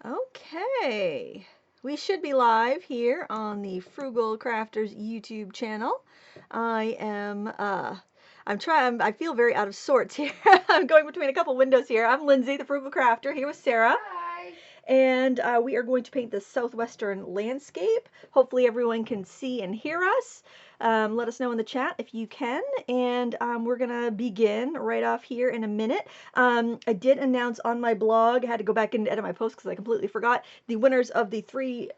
Okay, we should be live here on the Frugal Crafters YouTube channel. I feel very out of sorts here. I'm going between a couple windows here. I'm Lindsay, the Frugal Crafter, here with Sarah. Hi. And we are going to paint the Southwestern Landscape. Hopefully everyone can see and hear us. Let us know in the chat if you can. And we're going to begin right off here in a minute. I did announce on my blog, I had to go back and edit my post because I completely forgot, the winners of the three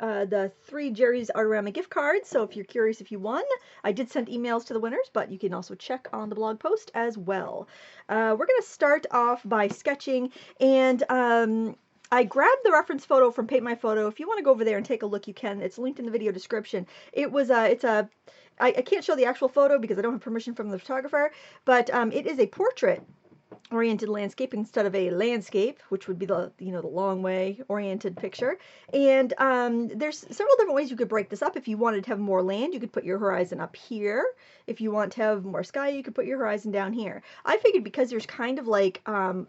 Jerry's Artorama gift cards. So if you're curious if you won, I did send emails to the winners, but you can also check on the blog post as well. We're going to start off by sketching, and I grabbed the reference photo from Paint My Photo. If you want to go over there and take a look, you can. It's linked in the video description. I can't show the actual photo because I don't have permission from the photographer, but it is a portrait oriented landscape instead of a landscape, which would be the the long way oriented picture. And there's several different ways you could break this up. If you wanted to have more land, you could put your horizon up here. If you want to have more sky, you could put your horizon down here. I figured because there's kind of like a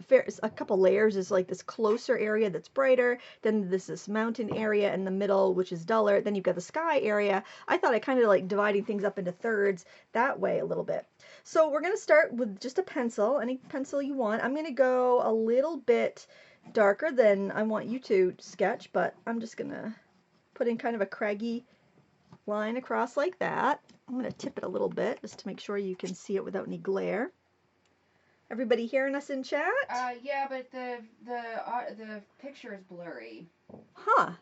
couple layers, is like this closer area that's brighter, then this mountain area in the middle, which is duller, then you've got the sky area. I thought I kind of like dividing things up into thirds that way a little bit. So we're going to start with just a pencil, any pencil you want. I'm going to go a little bit darker than I want you to sketch, but I'm just going to put in kind of a craggy line across like that. I'm going to tip it a little bit just to make sure you can see it without any glare. Everybody hearing us in chat? Yeah, but the picture is blurry. Huh.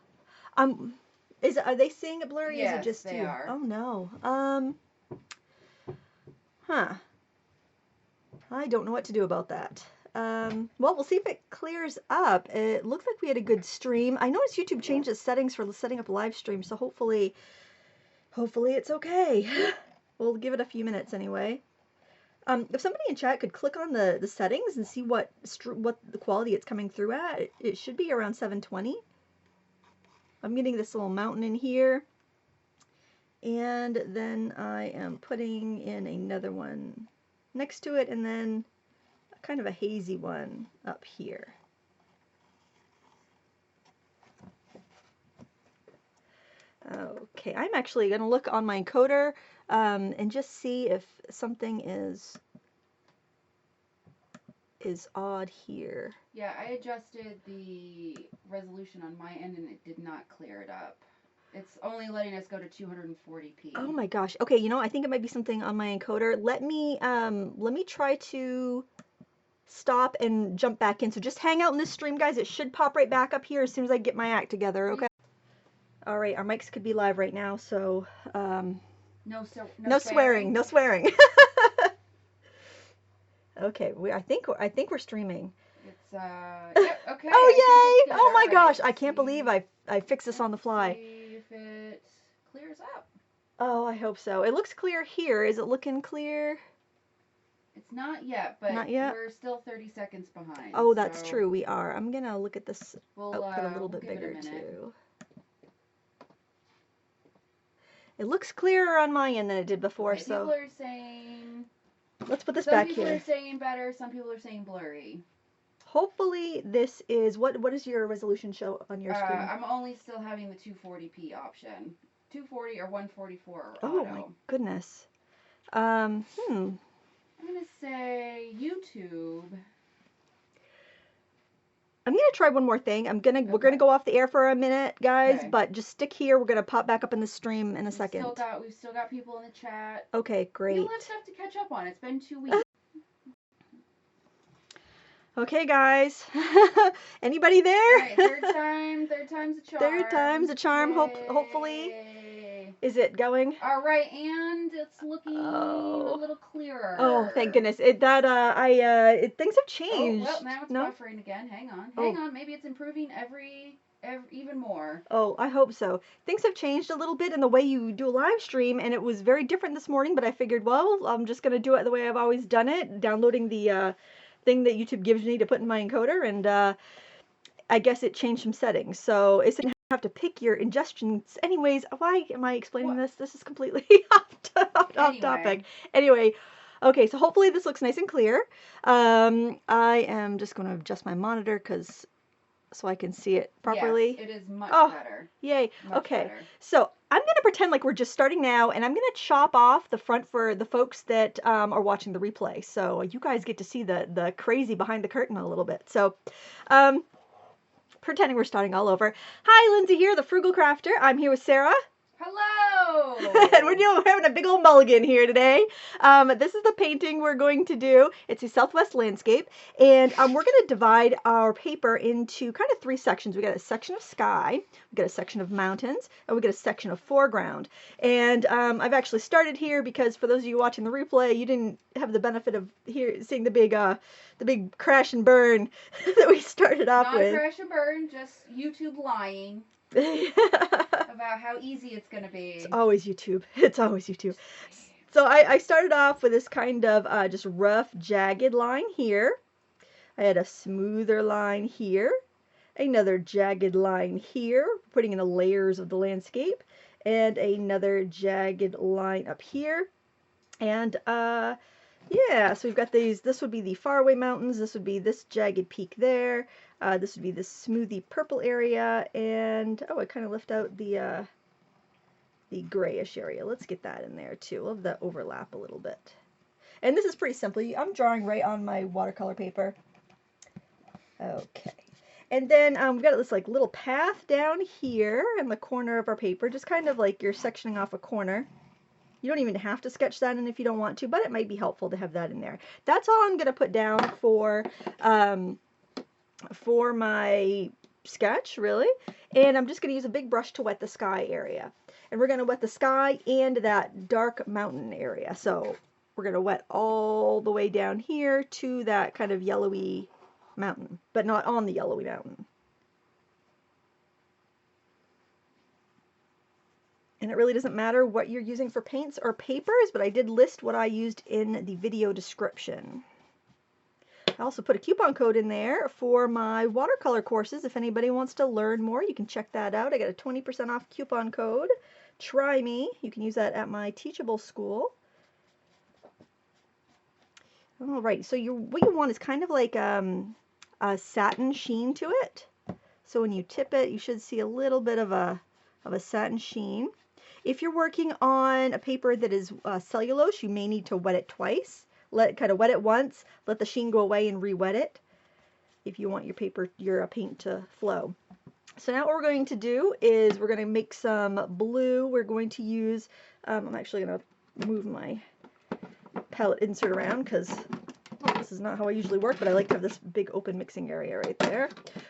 Are they seeing it blurry? Yes, is it just they you? are. Oh no. Huh. I don't know what to do about that. Well, we'll see if it clears up. It looks like we had a good stream. I noticed YouTube changed its settings for setting up a live stream, so hopefully it's okay. We'll give it a few minutes anyway. If somebody in chat could click on the settings and see what the quality it's coming through at, it should be around 720. I'm getting this little mountain in here, and then I am putting in another one next to it, and then kind of a hazy one up here. Okay, I'm actually going to look on my encoder and just see if something is odd here. Yeah, I adjusted the resolution on my end and it did not clear it up. It's only letting us go to 240p. Oh my gosh. Okay, you know, I think it might be something on my encoder. Let me try to stop and jump back in. So just hang out in this stream, guys. It should pop right back up here as soon as I get my act together, okay? All right, our mics could be live right now, so no swearing. No swearing. Okay, I think we're streaming. It's yep, okay. Oh yay! Oh my right. gosh, I can't believe I fixed this on the fly. See if it clears up. Oh, I hope so. It looks clear here. Is it looking clear? It's not yet, but not yet? We're still 30 seconds behind. Oh, that's true. We are. I'm gonna look at this output a little bit give bigger it a too. It looks clearer on my end than it did before. Okay, so people are saying. Let's put this back here. Some people are saying better. Some people are saying blurry. Hopefully this is what is your resolution show on your screen? I'm only still having the 240p option. 240 or 144 oh auto. my goodness. I'm gonna say YouTube. I'm gonna try one more thing. We're gonna go off the air for a minute, guys, but just stick here. We're gonna pop back up in the stream in a second. We've still got people in the chat. Okay, great. You'll have stuff to catch up on. It's been 2 weeks. Okay, guys. Anybody there? All right, third time's a charm. Third time's a charm. Hopefully. Is it going? All right, and it's looking a little clearer. Oh, thank goodness. Things have changed. Oh, well, now it's buffering again. Hang on. Maybe it's improving every even more. Oh, I hope so. Things have changed a little bit in the way you do a live stream, and it was very different this morning, but I figured, well, I'm just going to do it the way I've always done it, downloading the thing that YouTube gives me to put in my encoder, and I guess it changed some settings. So it's going to have to pick your ingestions. Anyways, why am I explaining this? This is completely off topic. Anyway, okay, so hopefully this looks nice and clear. I am just going to adjust my monitor because so I can see it properly? Yes, it is much Oh, better. yay. Much Okay, better. so I'm going to pretend like we're just starting now, and I'm going to chop off the front for the folks that are watching the replay. So you guys get to see the crazy behind the curtain a little bit. So pretending we're starting all over. Hi, Lindsay here, the Frugal Crafter. I'm here with Sarah. Hello! And we're having a big old mulligan here today. This is the painting we're going to do. It's a Southwest Landscape, and we're going to divide our paper into kind of 3 sections. We got a section of sky, we got a section of mountains, and we got a section of foreground. And I've actually started here because for those of you watching the replay, you didn't have the benefit of seeing the big crash and burn that we started off with. Not crash and burn, just YouTube lying. About how easy it's going to be. It's always YouTube. It's always YouTube. So I started off with this kind of just rough, jagged line here. I had a smoother line here. Another jagged line here, putting in the layers of the landscape. And another jagged line up here. And yeah, so we've got these. This would be the faraway mountains. This would be this jagged peak there. This would be this smoothy purple area. And, oh, I kind of left out the grayish area. Let's get that in there too. We'll have that overlap a little bit. And this is pretty simple. I'm drawing right on my watercolor paper. Okay. And then we've got this like little path down here in the corner of our paper, just kind of like you're sectioning off a corner. You don't even have to sketch that in if you don't want to, but it might be helpful to have that in there. That's all I'm going to put down for my sketch, really. And I'm just going to use a big brush to wet the sky area. And we're going to wet the sky and that dark mountain area. So we're going to wet all the way down here to that kind of yellowy mountain, but not on the yellowy mountain. And it really doesn't matter what you're using for paints or papers, but I did list what I used in the video description. I also put a coupon code in there for my watercolor courses. If anybody wants to learn more, you can check that out. I got a 20% off coupon code. Try me. You can use that at my Teachable School. All right, so what you want is kind of like a satin sheen to it. So when you tip it, you should see a little bit of a satin sheen. If you're working on a paper that is cellulose, you may need to wet it twice. Kind of wet it once, let the sheen go away and re-wet it if you want your paint to flow. So now what we're going to do is we're going to make some blue. We're going to use, I'm actually going to move my palette insert around because this is not how I usually work, but I like to have this big open mixing area right there.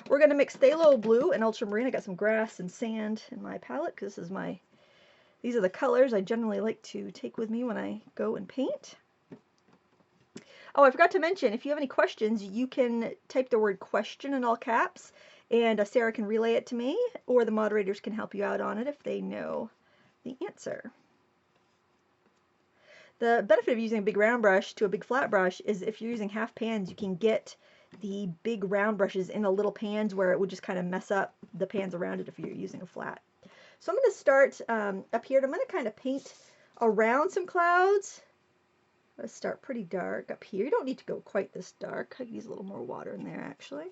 We're going to mix phthalo blue and ultramarine. I got some grass and sand in my palette because these are the colors I generally like to take with me when I go and paint. Oh, I forgot to mention, if you have any questions, you can type the word question in all caps, and Sarah can relay it to me, or the moderators can help you out on it if they know the answer. The benefit of using a big round brush to a big flat brush is if you're using half pans, you can get the big round brushes in the little pans where it would just kind of mess up the pans around it if you're using a flat. So I'm going to start up here, and I'm going to kind of paint around some clouds. Let's start pretty dark up here. You don't need to go quite this dark. I could use a little more water in there, actually.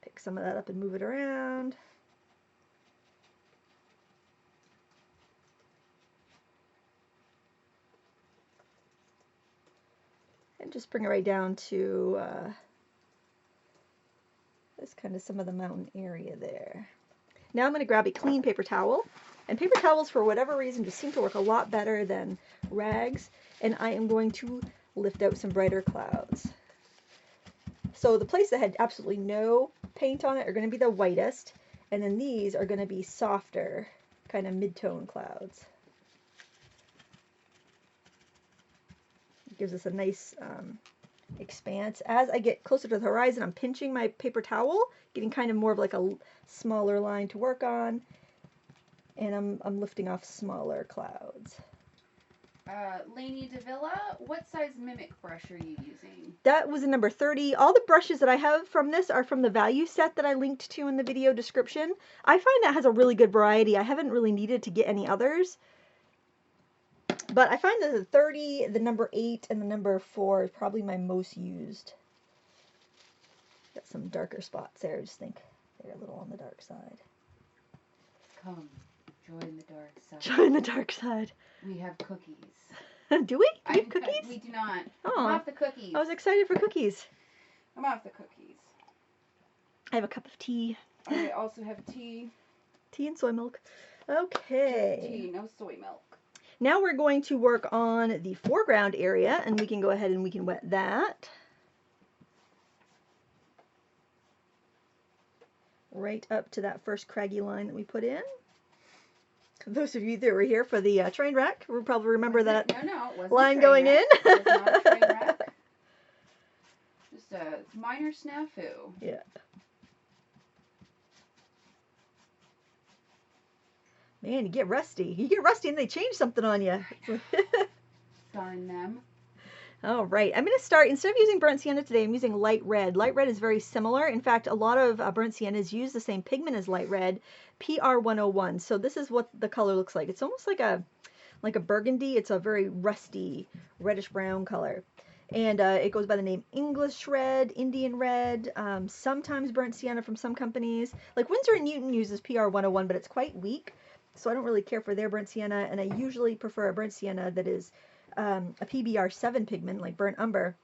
Pick some of that up and move it around. And just bring it right down to this kind of some of the mountain area there. Now I'm going to grab a clean paper towel. And paper towels, for whatever reason, just seem to work a lot better than rags. And I am going to lift out some brighter clouds. So the place that had absolutely no paint on it are going to be the whitest. And then these are going to be softer, kind of mid-tone clouds. It gives us a nice expanse. As I get closer to the horizon, I'm pinching my paper towel, getting kind of more of like a smaller line to work on. And I'm lifting off smaller clouds. Lainey DeVilla, what size mimic brush are you using? That was a number 30. All the brushes that I have from this are from the value set that I linked to in the video description. I find that has a really good variety. I haven't really needed to get any others. But I find that the 30, the number 8, and the number 4 is probably my most used. Got some darker spots there. I just think they're a little on the dark side. Come, join the dark side. Join the dark side. We have cookies. Do we? Do we have cookies? We do not. Oh, I'm off the cookies. I was excited for cookies. I'm off the cookies. I have a cup of tea. I also have tea. Tea and soy milk. Okay. Just tea, no soy milk. Now we're going to work on the foreground area, and we can go ahead and we can wet that. Right up to that first craggy line that we put in. Those of you that were here for the train wreck will probably remember that line going in. It was not a train wreck. Just a minor snafu. Yeah. Man, you get rusty. You get rusty and they change something on you. Darn them. All right, I'm going to start, instead of using burnt sienna today, I'm using light red. Light red is very similar. In fact, a lot of burnt siennas use the same pigment as light red, PR101. So this is what the color looks like. It's almost like a burgundy. It's a very rusty reddish brown color. And it goes by the name English red, Indian red, sometimes burnt sienna from some companies. Like Winsor & Newton uses PR101, but it's quite weak. So I don't really care for their burnt sienna, and I usually prefer a burnt sienna that is a PBR7 pigment, like burnt umber.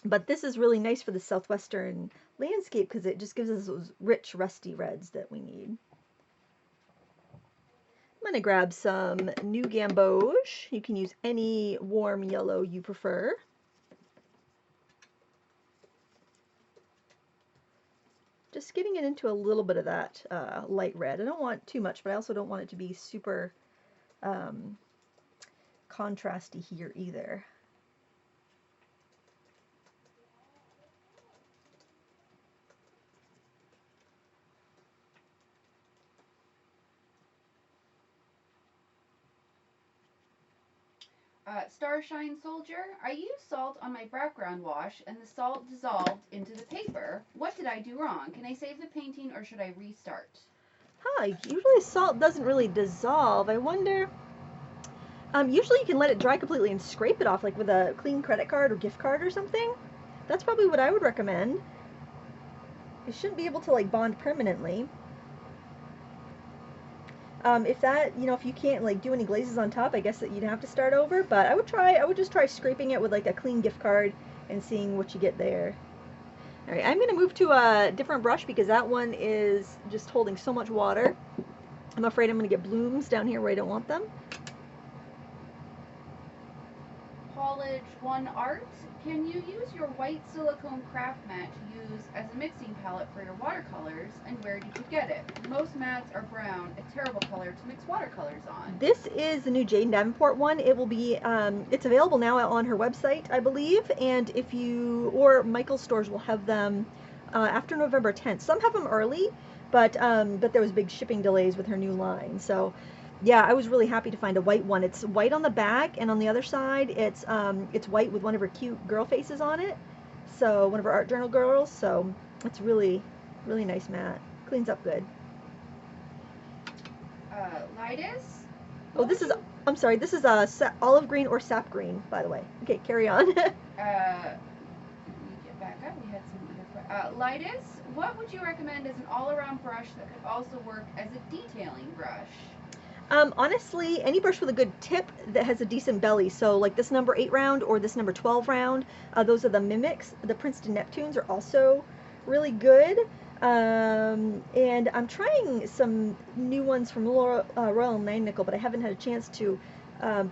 But this is really nice for the Southwestern landscape because it just gives us those rich, rusty reds that we need. I'm going to grab some New Gamboge. You can use any warm yellow you prefer. Just getting it into a little bit of that light red. I don't want too much, but I also don't want it to be super contrasty here either. Starshine Soldier, I used salt on my background wash and the salt dissolved into the paper. What did I do wrong? Can I save the painting or should I restart? Usually salt doesn't really dissolve. I wonder... usually you can let it dry completely and scrape it off, like with a clean credit card or gift card or something. That's probably what I would recommend. It shouldn't be able to like bond permanently. If that, if you can't like do any glazes on top, I guess that you'd have to start over. But I would just try scraping it with like a clean gift card and seeing what you get there. All right, I'm going to move to a different brush because that one is just holding so much water. I'm afraid I'm going to get blooms down here where I don't want them. College 1 Art, can you use your white silicone craft mat to use as a mixing palette for your watercolors, and where did you get it? Most mats are brown, a terrible color to mix watercolors on. This is the new Jane Davenport one. It will be, it's available now on her website, I believe, and if you, or Michael's stores will have them after November 10th. Some have them early, but there was big shipping delays with her new line, so yeah, I was really happy to find a white one. It's white on the back, and on the other side, it's white with one of her cute girl faces on it. So one of her art journal girls. So it's really, really nice mat. Cleans up good. Lidus? Oh, this is. I'm sorry. This is olive green or sap green, by the way. Okay, carry on. Let me get back up. We had some other. Lidus, what would you recommend as an all-around brush that could also work as a detailing brush? Honestly, any brush with a good tip that has a decent belly, so like this number 8 round or this number 12 round, those are the Mimics. The Princeton Neptunes are also really good. And I'm trying some new ones from Royal Nickel, but I haven't had a chance to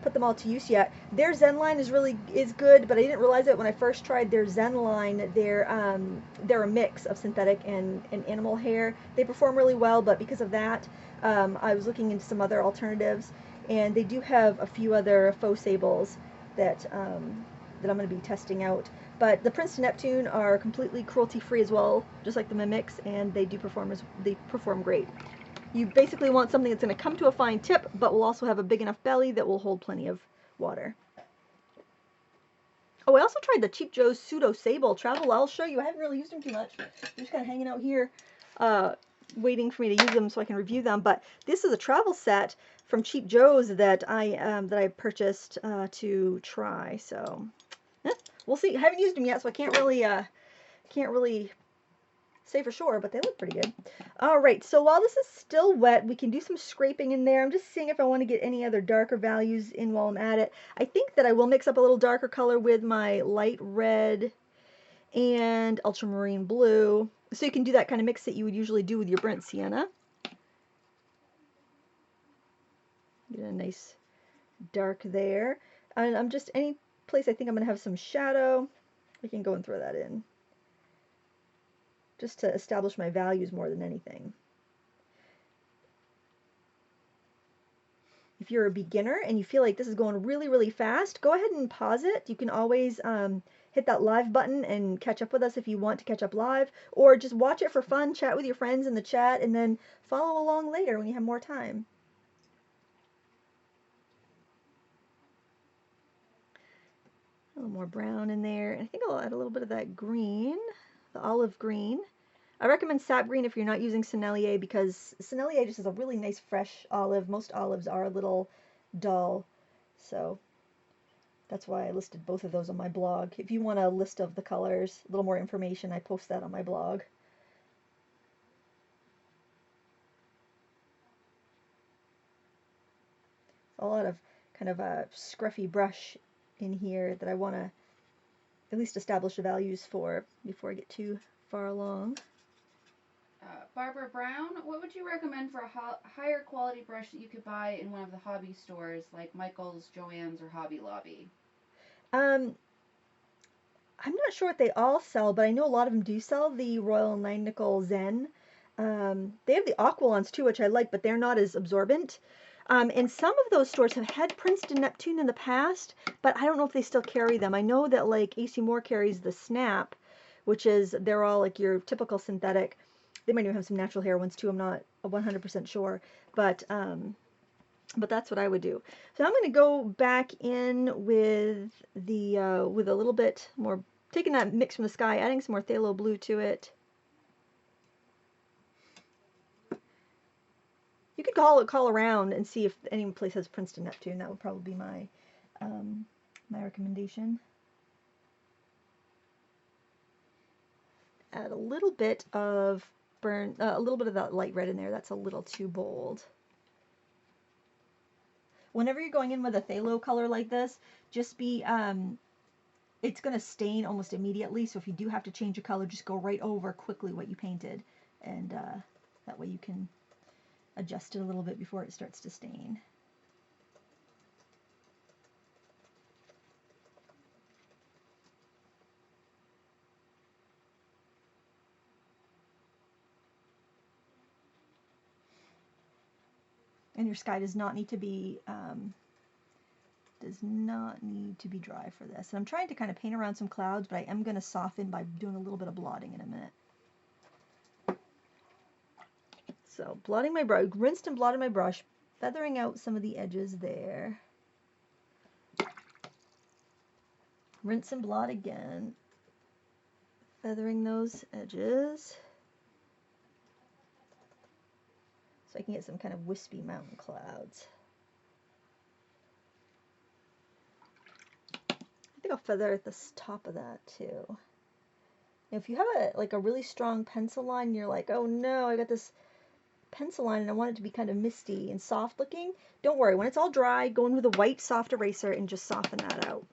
put them all to use yet. Their Zen line is good, but I didn't realize it when I first tried their Zen line. They're a mix of synthetic and animal hair. They perform really well, but because of that, I was looking into some other alternatives, and they do have a few other faux sables that I'm going to be testing out. But the Princeton Neptune are completely cruelty-free as well, just like the Mimics, and they perform great. You basically want something that's going to come to a fine tip, but will also have a big enough belly that will hold plenty of water. Oh, I also tried the Cheap Joe's Pseudo Sable Travel. I'll show you. I haven't really used them too much. They're just kind of hanging out here. waiting for me to use them so I can review them. But this is a travel set from Cheap Joe's that I purchased to try. So we'll see. I haven't used them yet, so I can't really say for sure, but they look pretty good. All right, so while this is still wet, we can do some scraping in there. I'm just seeing if I want to get any other darker values in while I'm at it. I think that I will mix up a little darker color with my light red and ultramarine blue. So you can do that kind of mix that you would usually do with your burnt sienna. Get a nice dark there. And I'm just, any place I think I'm going to have some shadow, I can go and throw that in. Just to establish my values more than anything. If you're a beginner and you feel like this is going really, really fast, go ahead and pause it. You can always hit that live button and catch up with us if you want to catch up live, or just watch it for fun, chat with your friends in the chat, and then follow along later when you have more time. A little more brown in there, and I think I'll add a little bit of that green, the olive green. I recommend sap green if you're not using Sennelier, because Sennelier just is a really nice fresh olive. Most olives are a little dull, so that's why I listed both of those on my blog. If you want a list of the colors, a little more information, I post that on my blog. A lot of kind of a scruffy brush in here that I want to at least establish the values for before I get too far along. Barbara Brown, what would you recommend for a higher quality brush that you could buy in one of the hobby stores like Michael's, Joann's, or Hobby Lobby? I'm not sure what they all sell, but I know a lot of them do sell the Royal 9 Nickel Zen. They have the aqua ones too, which I like, but they're not as absorbent. And some of those stores have had Princeton Neptune in the past, but I don't know if they still carry them. I know that like AC Moore carries the Snap, which is, they're all like your typical synthetic. They might even have some natural hair ones too. I'm not 100% sure, but that's what I would do. So I'm going to go back in with the with a little bit more, taking that mix from the sky, adding some more phthalo blue to it. You could call around and see if any place has Princeton Neptune. That would probably be my my recommendation. Add a little bit of a little bit of that light red in there. That's a little too bold. Whenever you're going in with a phthalo color like this, just be it's going to stain almost immediately, so if you do have to change a color, just go right over quickly what you painted, and that way you can adjust it a little bit before it starts to stain. And your sky does not need to be dry for this. And I'm trying to kind of paint around some clouds, but I am going to soften by doing a little bit of blotting in a minute. So blotting my brush, rinsed and blotted my brush, feathering out some of the edges there. Rinse and blot again, feathering those edges. So I can get some kind of wispy mountain clouds. I think I'll feather at the top of that too. Now, if you have like a really strong pencil line, you're like, oh no, I got this pencil line and I want it to be kind of misty and soft looking, don't worry. When it's all dry, go in with a white soft eraser and just soften that out.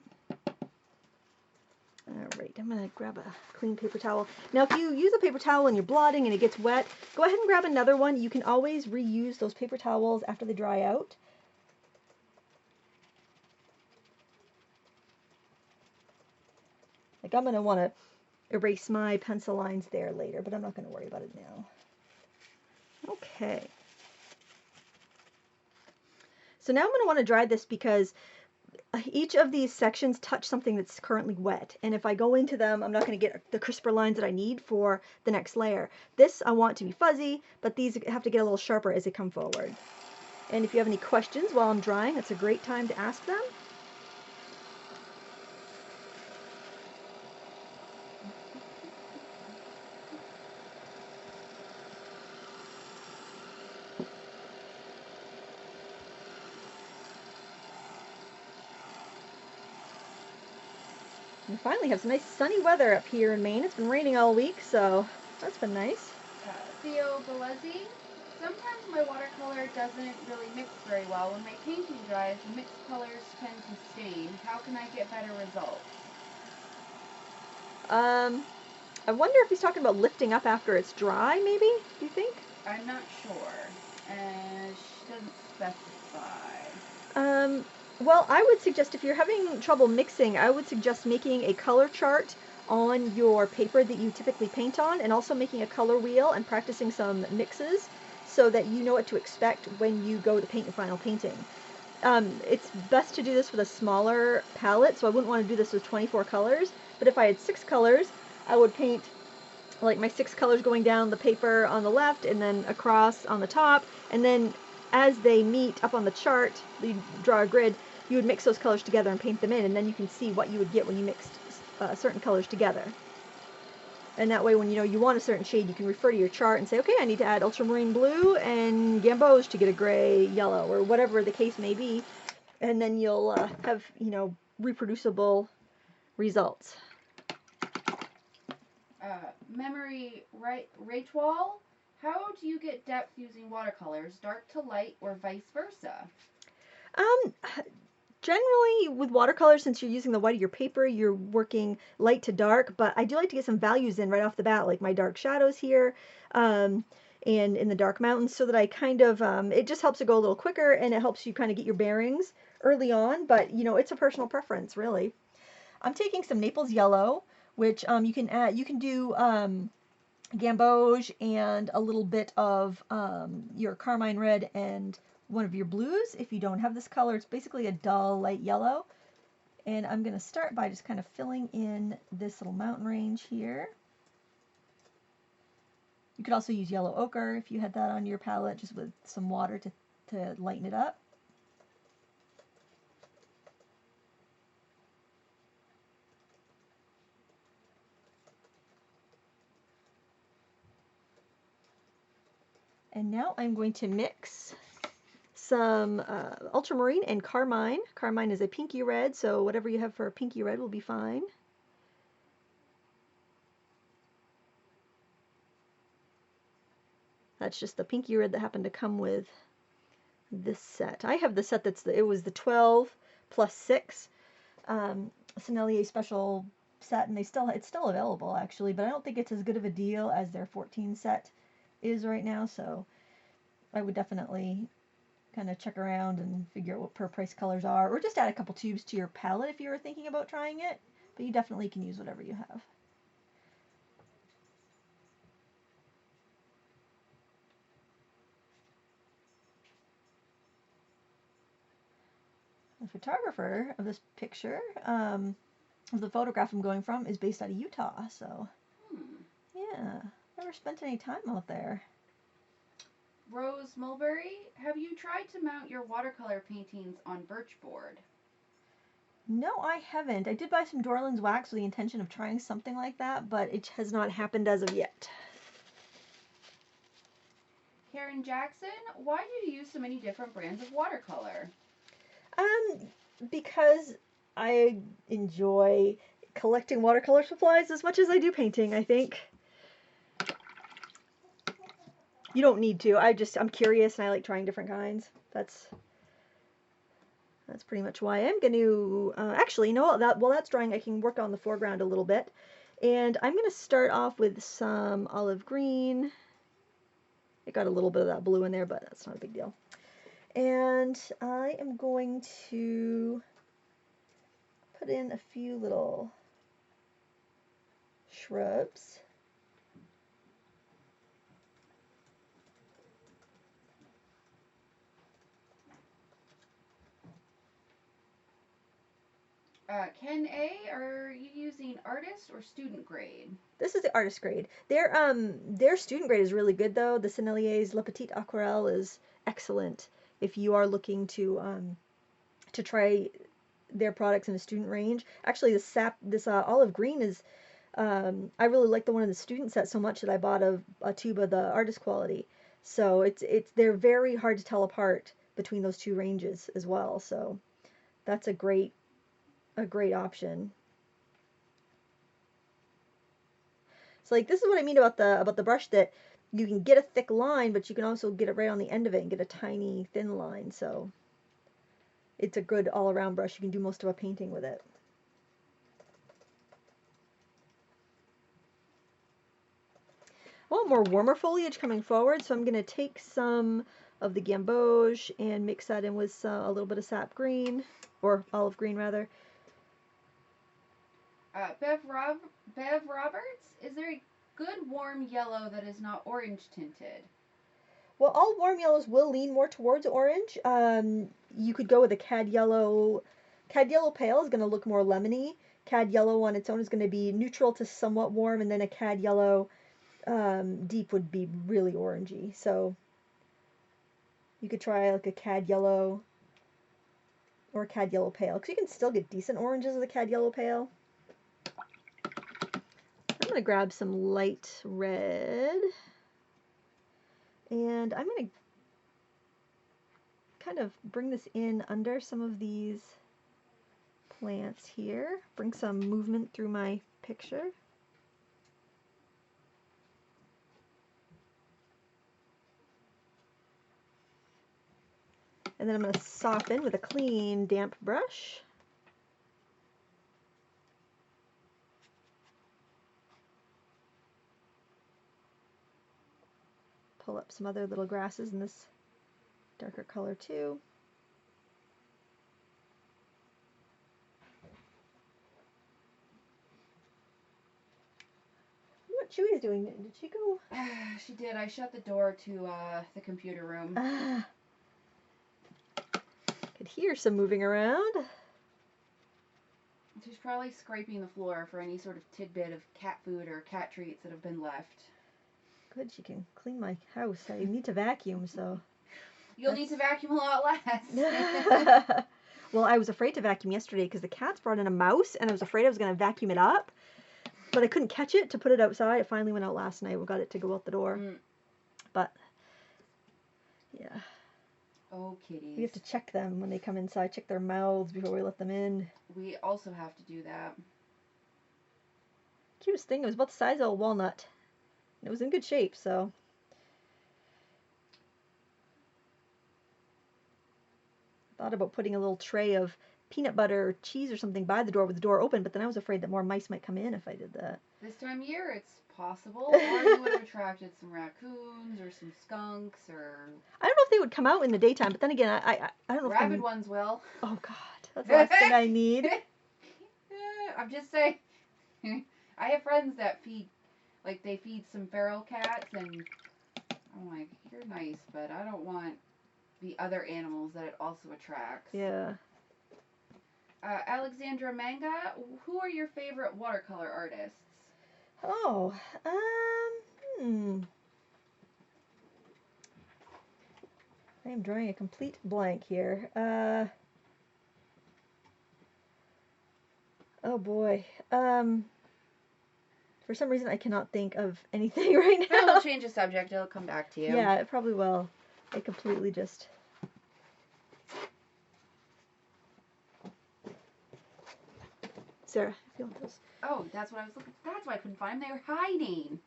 Alright, I'm going to grab a clean paper towel. Now, if you use a paper towel and you're blotting and it gets wet, go ahead and grab another one. You can always reuse those paper towels after they dry out. Like, I'm going to want to erase my pencil lines there later, but I'm not going to worry about it now. Okay. So now I'm going to want to dry this because each of these sections touch something that's currently wet, and if I go into them, I'm not going to get the crisper lines that I need for the next layer. This I want to be fuzzy, but these have to get a little sharper as they come forward. And if you have any questions while I'm drying, it's a great time to ask them. We finally have some nice sunny weather up here in Maine. It's been raining all week, so that's been nice. Theo Gillespie. Sometimes my watercolor doesn't really mix very well. When my painting dries, the mixed colors tend to stain. How can I get better results? I wonder if he's talking about lifting up after it's dry, maybe? Do you think? I'm not sure. And she doesn't specify. Well, I would suggest if you're having trouble mixing, I would suggest making a color chart on your paper that you typically paint on, and also making a color wheel and practicing some mixes so that you know what to expect when you go to paint your final painting. It's best to do this with a smaller palette, so I wouldn't want to do this with 24 colors, but if I had 6 colors, I would paint like my 6 colors going down the paper on the left and then across on the top, and then as they meet up on the chart, you draw a grid, you would mix those colors together and paint them in, and then you can see what you would get when you mixed certain colors together. And that way when you know you want a certain shade, you can refer to your chart and say, okay, I need to add ultramarine blue and gamboge to get a gray yellow, or whatever the case may be, and then you'll have, you know, reproducible results. Memory Rachel. How do you get depth using watercolors, dark to light or vice versa? Um, Generally, with watercolors, since you're using the white of your paper, you're working light to dark, but I do like to get some values in right off the bat, like my dark shadows here, and in the dark mountains, so that I kind of, it just helps it go a little quicker, and it helps you kind of get your bearings early on, but, you know, it's a personal preference, really. I'm taking some Naples yellow, which you can add, you can do gamboge and a little bit of your carmine red and one of your blues. If you don't have this color, it's basically a dull light yellow. And I'm going to start by just kind of filling in this little mountain range here. You could also use yellow ochre if you had that on your palette, just with some water to lighten it up. And now I'm going to mix some ultramarine and carmine. Carmine is a pinky red, so whatever you have for a pinky red will be fine. That's just the pinky red that happened to come with this set. I have the set it was the 12 plus 6 Sennelier special set, and it's still available actually, but I don't think it's as good of a deal as their 14 set is right now, so I would definitely kind of check around and figure out what per price colors are, or just add a couple tubes to your palette if you were thinking about trying it, but you definitely can use whatever you have. The photographer of this picture, of the photograph I'm going from, is based out of Utah, so yeah, never spent any time out there. Rose Mulberry, have you tried to mount your watercolor paintings on birch board? No, I haven't. I did buy some Dorland's wax with the intention of trying something like that, but it has not happened as of yet. Karen Jackson, why do you use so many different brands of watercolor? Because I enjoy collecting watercolor supplies as much as I do painting, I think. You don't need to. I'm curious and I like trying different kinds. That's pretty much why I'm going to, actually, you know what, while that's drying, I can work on the foreground a little bit. And I'm going to start off with some olive green. It got a little bit of that blue in there, but that's not a big deal. And I am going to put in a few little shrubs. Ken A, are you using artist or student grade? This is the artist grade. Their student grade is really good though. The Sennelier's Le Petit Aquarelle is excellent if you are looking to try their products in the student range. Actually, this olive green is I really like the one in the student set so much that I bought a tube of the artist quality. So they're very hard to tell apart between those two ranges as well. So that's a great option. So like this is what I mean about the brush, that you can get a thick line, but you can also get it right on the end of it and get a tiny thin line. So it's a good all-around brush. You can do most of a painting with it. I want more warmer foliage coming forward, so I'm going to take some of the gamboge and mix that in with a little bit of sap green, or olive green rather. Bev Roberts, is there a good warm yellow that is not orange tinted? Well, all warm yellows will lean more towards orange. You could go with a cad yellow. Cad yellow pale is going to look more lemony. Cad yellow on its own is going to be neutral to somewhat warm, and then a cad yellow deep would be really orangey. So you could try like a cad yellow or a cad yellow pale, because you can still get decent oranges with a cad yellow pale. I'm going to grab some light red, and I'm going to kind of bring this in under some of these plants here. Bring some movement through my picture. And then I'm going to soften with a clean, damp brush. Pull up some other little grasses in this darker color too. What Chewy's doing? Did she go? She did. I shut the door to the computer room. Could hear some moving around. She's probably scraping the floor for any sort of tidbit of cat food or cat treats that have been left. Good, she can clean my house. I need to vacuum, so. You'll need to vacuum a lot less. Well, I was afraid to vacuum yesterday because the cats brought in a mouse, and I was afraid I was going to vacuum it up, but I couldn't catch it to put it outside. It finally went out last night. We got it to go out the door. But, yeah. Oh, kitties. We have to check them when they come inside, check their mouths before we let them in. We also have to do that. Cutest thing, it was about the size of a walnut. It was in good shape, so. Thought about putting a little tray of peanut butter or cheese or something by the door with the door open, but then I was afraid that more mice might come in if I did that. This time of year, it's possible, or you would have attracted some raccoons or some skunks or. I don't know if they would come out in the daytime, but then again, I don't know. Rabid ones will. Oh God, that's the last thing I need. I'm just saying. I have friends that feed, like they feed some feral cats, and I'm like, you're nice, but I don't want the other animals that it also attracts. Yeah. Alexandra Manga, who are your favorite watercolor artists? Oh, I am drawing a complete blank here. Oh boy. For some reason I cannot think of anything right now. We'll change the subject. It'll come back to you. Yeah, it probably will. I completely just. Sarah, I feel those. Oh, that's what I was looking. That's why I couldn't find them. They were hiding.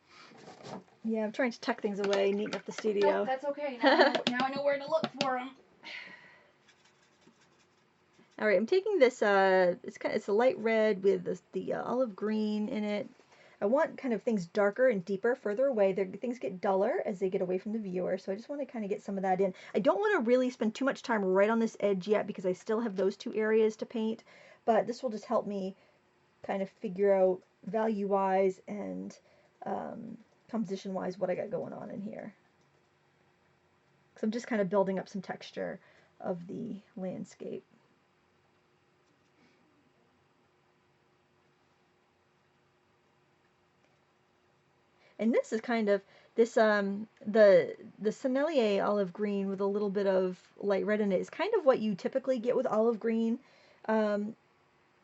Yeah, I'm trying to tuck things away, neaten up the studio. Nope, that's okay. Now I know where to look for them. All right, I'm taking this. It's a light red with the olive green in it. I want kind of things darker and deeper, further away. Things get duller as they get away from the viewer, so I just want to kind of get some of that in. I don't want to really spend too much time right on this edge yet because I still have those two areas to paint, but this will just help me kind of figure out value-wise and composition-wise what I got going on in here. Because I'm just kind of building up some texture of the landscape. And this is kind of this the Sennelier olive green with a little bit of light red in it is kind of what you typically get with olive green, and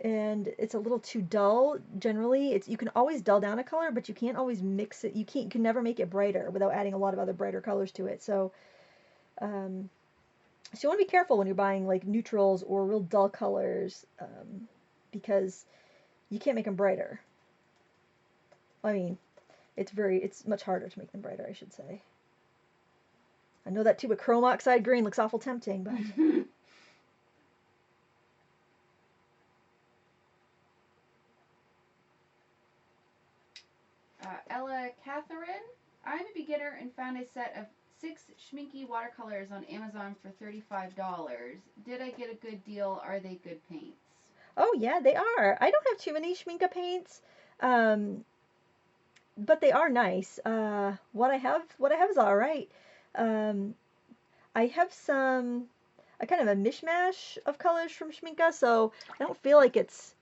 it's a little too dull generally. You can always dull down a color, but you can't always mix it. You can never make it brighter without adding a lot of other brighter colors to it. So so you want to be careful when you're buying like neutrals or real dull colors, because you can't make them brighter. I mean, it's much harder to make them brighter, I should say. I know that too, but chrome oxide green looks awful tempting, but Ella Catherine, I'm a beginner and found a set of 6 schminky watercolors on Amazon for $35. Did I get a good deal? Are they good paints? oh yeah, they are. I don't have too many Schminke paints, um, but they are nice. What I have is all right. Um, I have a kind of a mishmash of colors from Schminke, so I don't feel like it's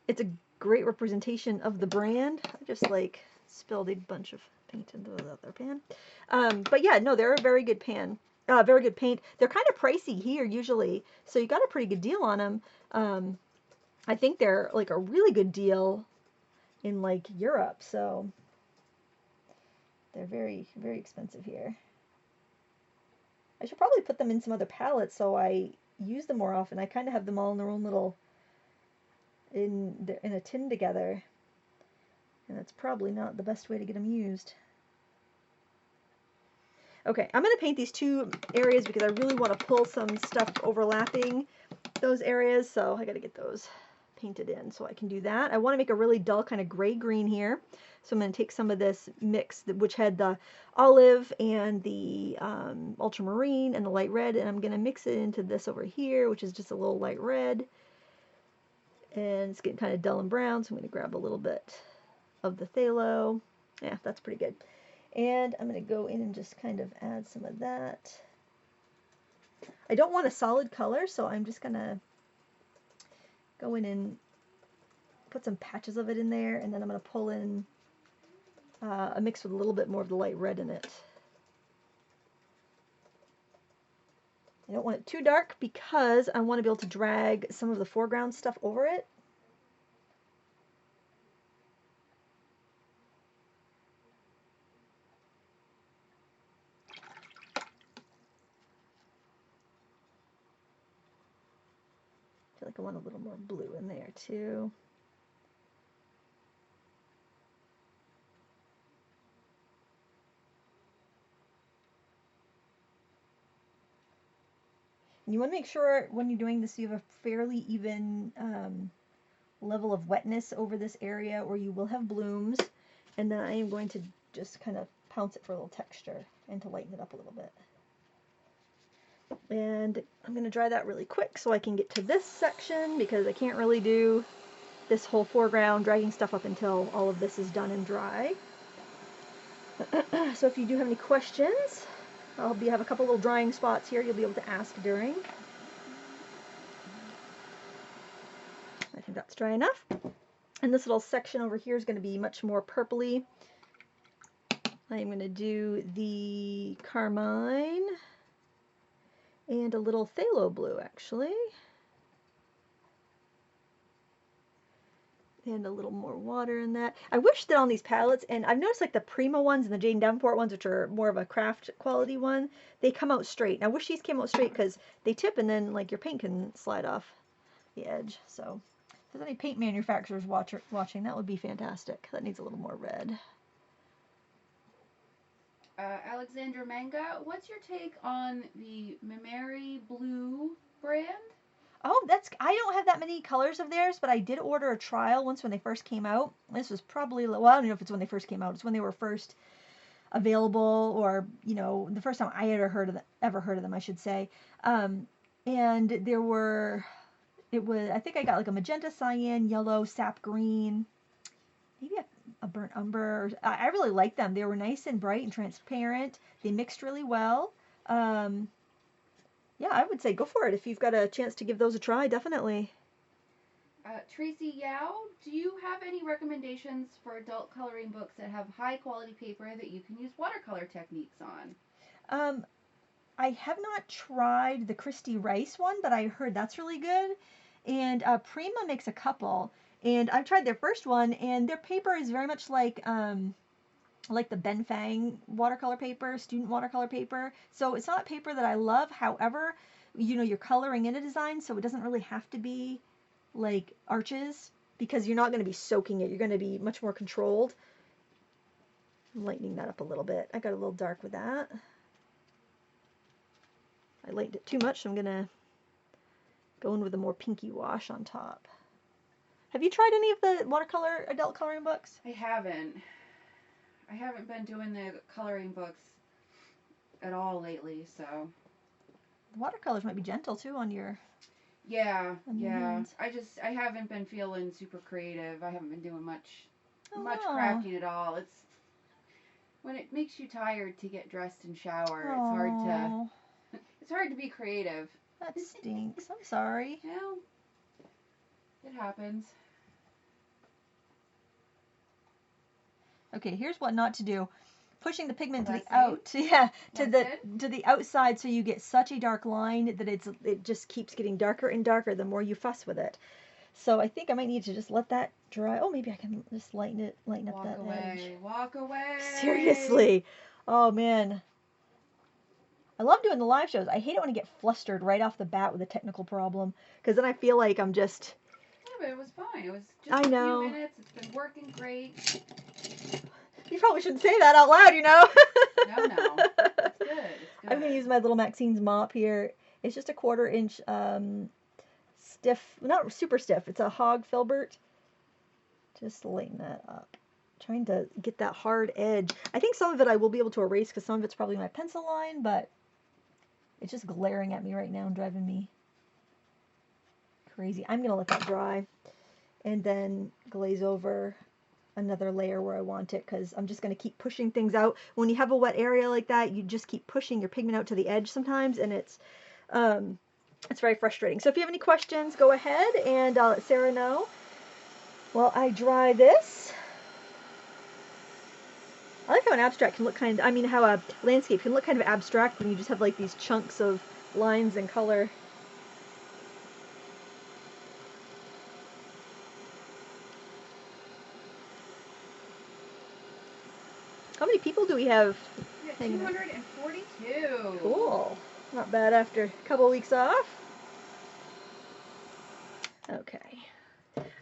a great representation of the brand. I just like spilled a bunch of paint into the other pan. But yeah, no, they're a very good pan. Very good paint. They're kind of pricey here usually, so you got a pretty good deal on them. I think they're like a really good deal in like Europe, so they're very, very expensive here. I should probably put them in some other palettes so I use them more often. I kind of have them all in their own little in a tin together, and that's probably not the best way to get them used. Okay, I'm going to paint these two areas because I really want to pull some stuff overlapping those areas, so I got to get those painted in so I can do that. I want to make a really dull kind of gray-green here, so I'm going to take some of this mix, which had the olive and the ultramarine and the light red, and I'm going to mix it into this over here, which is just a little light red. And it's getting kind of dull and brown, so I'm going to grab a little bit of the phthalo. Yeah, that's pretty good. And I'm going to go in and just kind of add some of that. I don't want a solid color, so I'm just going to go in and put some patches of it in there, and then I'm going to pull in a mix with a little bit more of the light red in it. I don't want it too dark because I want to be able to drag some of the foreground stuff over it. I feel like I want a little more blue in there too. And you want to make sure when you're doing this you have a fairly even level of wetness over this area, or you will have blooms. And then I am going to just kind of pounce it for a little texture and to lighten it up a little bit. And I'm going to dry that really quick so I can get to this section, because I can't really do this whole foreground dragging stuff up until all of this is done and dry. So if you do have any questions, I'll have a couple little drying spots here you'll be able to ask during. I think that's dry enough. And this little section over here is going to be much more purpley. I'm going to do the carmine and a little phthalo blue, actually. And a little more water in that. I wish that on these palettes, and I've noticed like the Prima ones and the Jane Davenport ones, which are more of a craft quality one, they come out straight. And I wish these came out straight because they tip and then like your paint can slide off the edge. So if there's any paint manufacturers watching, that would be fantastic. That needs a little more red. Alexandra Manga, what's your take on the Mimari Blue brand? Oh, I don't have that many colors of theirs, but I did order a trial once when they first came out. This was probably, well, I don't know if it's when they first came out. It's when they were first available, or, you know, the first time I ever heard of them, I should say. And there were, I think I got like a magenta, cyan, yellow, sap green, maybe a burnt umber. I really liked them. They were nice and bright and transparent. They mixed really well. Yeah, I would say go for it if you've got a chance to give those a try, definitely. Tracy Yao, do you have any recommendations for adult coloring books that have high quality paper that you can use watercolor techniques on? I have not tried the Christy Rice one, but I heard that's really good. And Prima makes a couple, and I've tried their first one, and their paper is very much like the Ben Fang watercolor paper, student watercolor paper. So it's not paper that I love. However, you know, you're coloring in a design, so it doesn't really have to be like arches, because you're not going to be soaking it. You're going to be much more controlled. I'm lightening that up a little bit. I got a little dark with that. I lightened it too much, so I'm going to go in with a more pinky wash on top. Have you tried any of the watercolor adult coloring books? I haven't. I haven't been doing the coloring books at all lately, so. Watercolors might be gentle too on your. Yeah, on your yeah. hands. I haven't been feeling super creative. I haven't been doing much Oh. crafting at all. It's when it makes you tired to get dressed and shower. Oh. It's hard to be creative. That stinks. I'm sorry. Well, it happens. Okay, here's what not to do. Pushing the pigment to the to the outside, so you get such a dark line that it just keeps getting darker and darker the more you fuss with it. So I think I might need to just let that dry. Oh, maybe I can just lighten up that edge. Walk away. Seriously. Oh man. I love doing the live shows. I hate it when I get flustered right off the bat with a technical problem, because then I feel like I'm just. Yeah, but it was fine. It was just a few minutes. It's been working great. You probably shouldn't say that out loud, you know. No. It's good. I'm going to use my little Maxine's mop here. It's just a 1/4 inch stiff, not super stiff. It's a hog filbert. Just lighten that up. Trying to get that hard edge. I think some of it I will be able to erase because some of it's probably my pencil line, but it's just glaring at me right now and driving me crazy. I'm going to let that dry and then glaze over another layer where I want it, because I'm just going to keep pushing things out. When you have a wet area like that, you just keep pushing your pigment out to the edge sometimes, and it's very frustrating. So if you have any questions, go ahead and I'll let Sarah know while I dry this. I like how an abstract can look how a landscape can look kind of abstract when you just have like these chunks of lines and color. How many people do we have? We have 242. Cool. Not bad after a couple weeks off. Okay.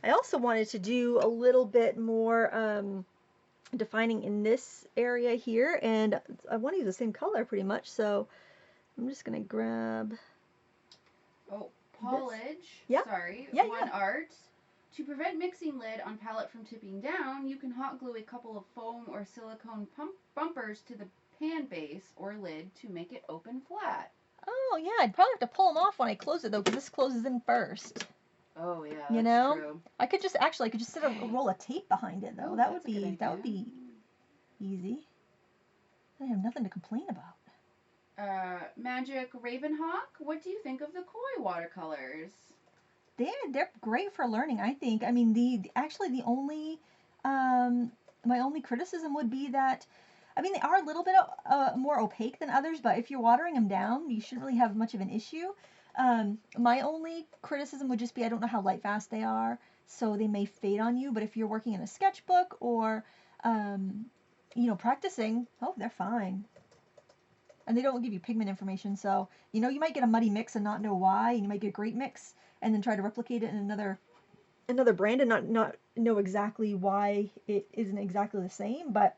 I also wanted to do a little bit more defining in this area here, and I want to use the same color pretty much, so I'm just going to grab... Oh, Polage. Yeah. Sorry. Yeah, One art. To prevent mixing lid on palette from tipping down, you can hot glue a couple of foam or silicone bumpers to the pan base or lid to make it open flat. Oh, yeah. I'd probably have to pull them off when I close it, though, because this closes in first. Oh, yeah, that's true. I could just set a roll of tape behind it, though. Oh, that would be easy. I have nothing to complain about. Magic Ravenhawk, what do you think of the koi watercolors? They're great for learning, I think. I mean, the only my only criticism would be that, I mean, they are a little bit more opaque than others, but if you're watering them down, you shouldn't really have much of an issue. My only criticism would just be I don't know how light fast they are, so they may fade on you. But if you're working in a sketchbook or practicing, oh, they're fine. And they don't give you pigment information, so you might get a muddy mix and not know why, and you might get a great mix and then try to replicate it in another brand and not know exactly why it isn't exactly the same. But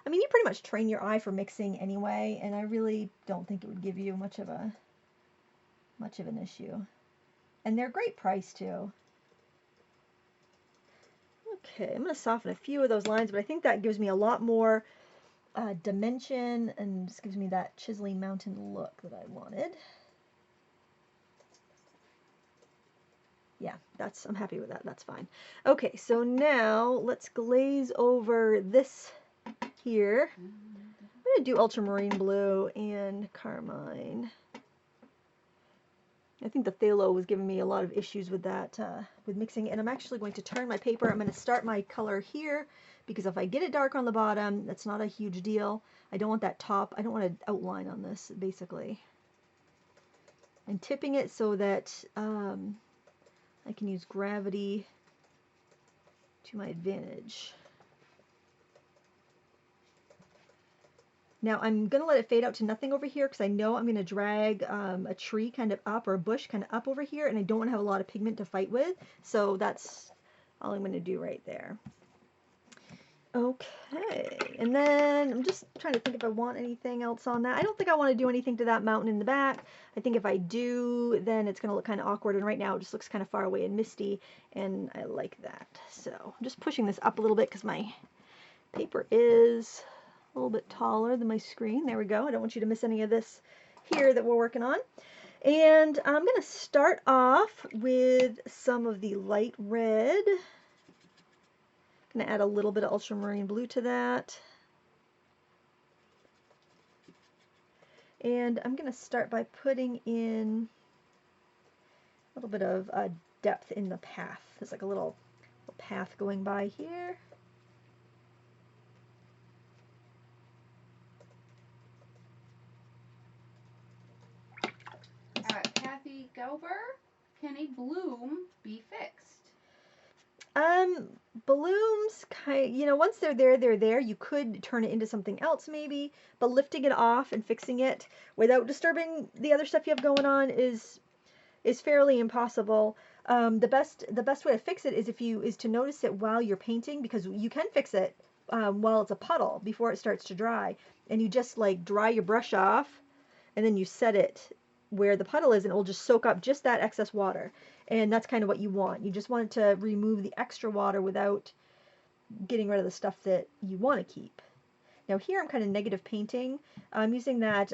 I mean, you pretty much train your eye for mixing anyway, and I really don't think it would give you much of an issue. And they're a great price too. Okay, I'm going to soften a few of those lines, but I think that gives me a lot more dimension and just gives me that chiseling mountain look that I wanted. Yeah, I'm happy with that. That's fine. Okay, so now let's glaze over this here. I'm going to do ultramarine blue and carmine. I think the phthalo was giving me a lot of issues with that, with mixing, and I'm actually going to turn my paper. I'm going to start my color here, because if I get it dark on the bottom, that's not a huge deal. I don't want that top, I don't want an outline on this, basically. I'm tipping it so that I can use gravity to my advantage. Now I'm going to let it fade out to nothing over here, because I know I'm going to drag a tree kind of up, or a bush kind of up over here, and I don't want to have a lot of pigment to fight with. So that's all I'm going to do right there. Okay, and then I'm just trying to think if I want anything else on that. I don't think I want to do anything to that mountain in the back. I think if I do, then it's going to look kind of awkward, and right now it just looks kind of far away and misty, and I like that. So I'm just pushing this up a little bit because my paper is a little bit taller than my screen. There we go. I don't want you to miss any of this here that we're working on. And I'm going to start off with some of the light red. Going to add a little bit of ultramarine blue to that. And I'm going to start by putting in a little bit of depth in the path. There's like a little path going by here. Kathy Gelber, can a bloom be fixed? Balloons, once they're there, they're there. You could turn it into something else maybe, but lifting it off and fixing it without disturbing the other stuff you have going on is fairly impossible. The best way to fix it is to notice it while you're painting, because you can fix it while it's a puddle before it starts to dry, and you just like dry your brush off, and then you set it where the puddle is, and it will just soak up just that excess water. And that's kind of what you want. You just want it to remove the extra water without getting rid of the stuff that you want to keep. Now here I'm kind of negative painting. I'm using that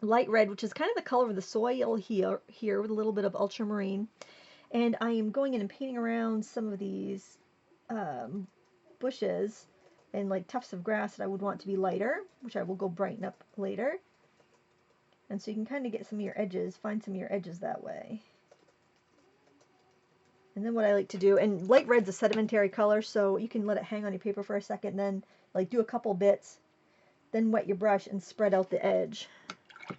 light red, which is kind of the color of the soil here with a little bit of ultramarine. And I am going in and painting around some of these bushes and like tufts of grass that I would want to be lighter, which I will go brighten up later. And so you can kind of get some of your edges, find some of your edges that way. And then what I like to do, and light red's a sedimentary color, so you can let it hang on your paper for a second, then like do a couple bits, then wet your brush and spread out the edge.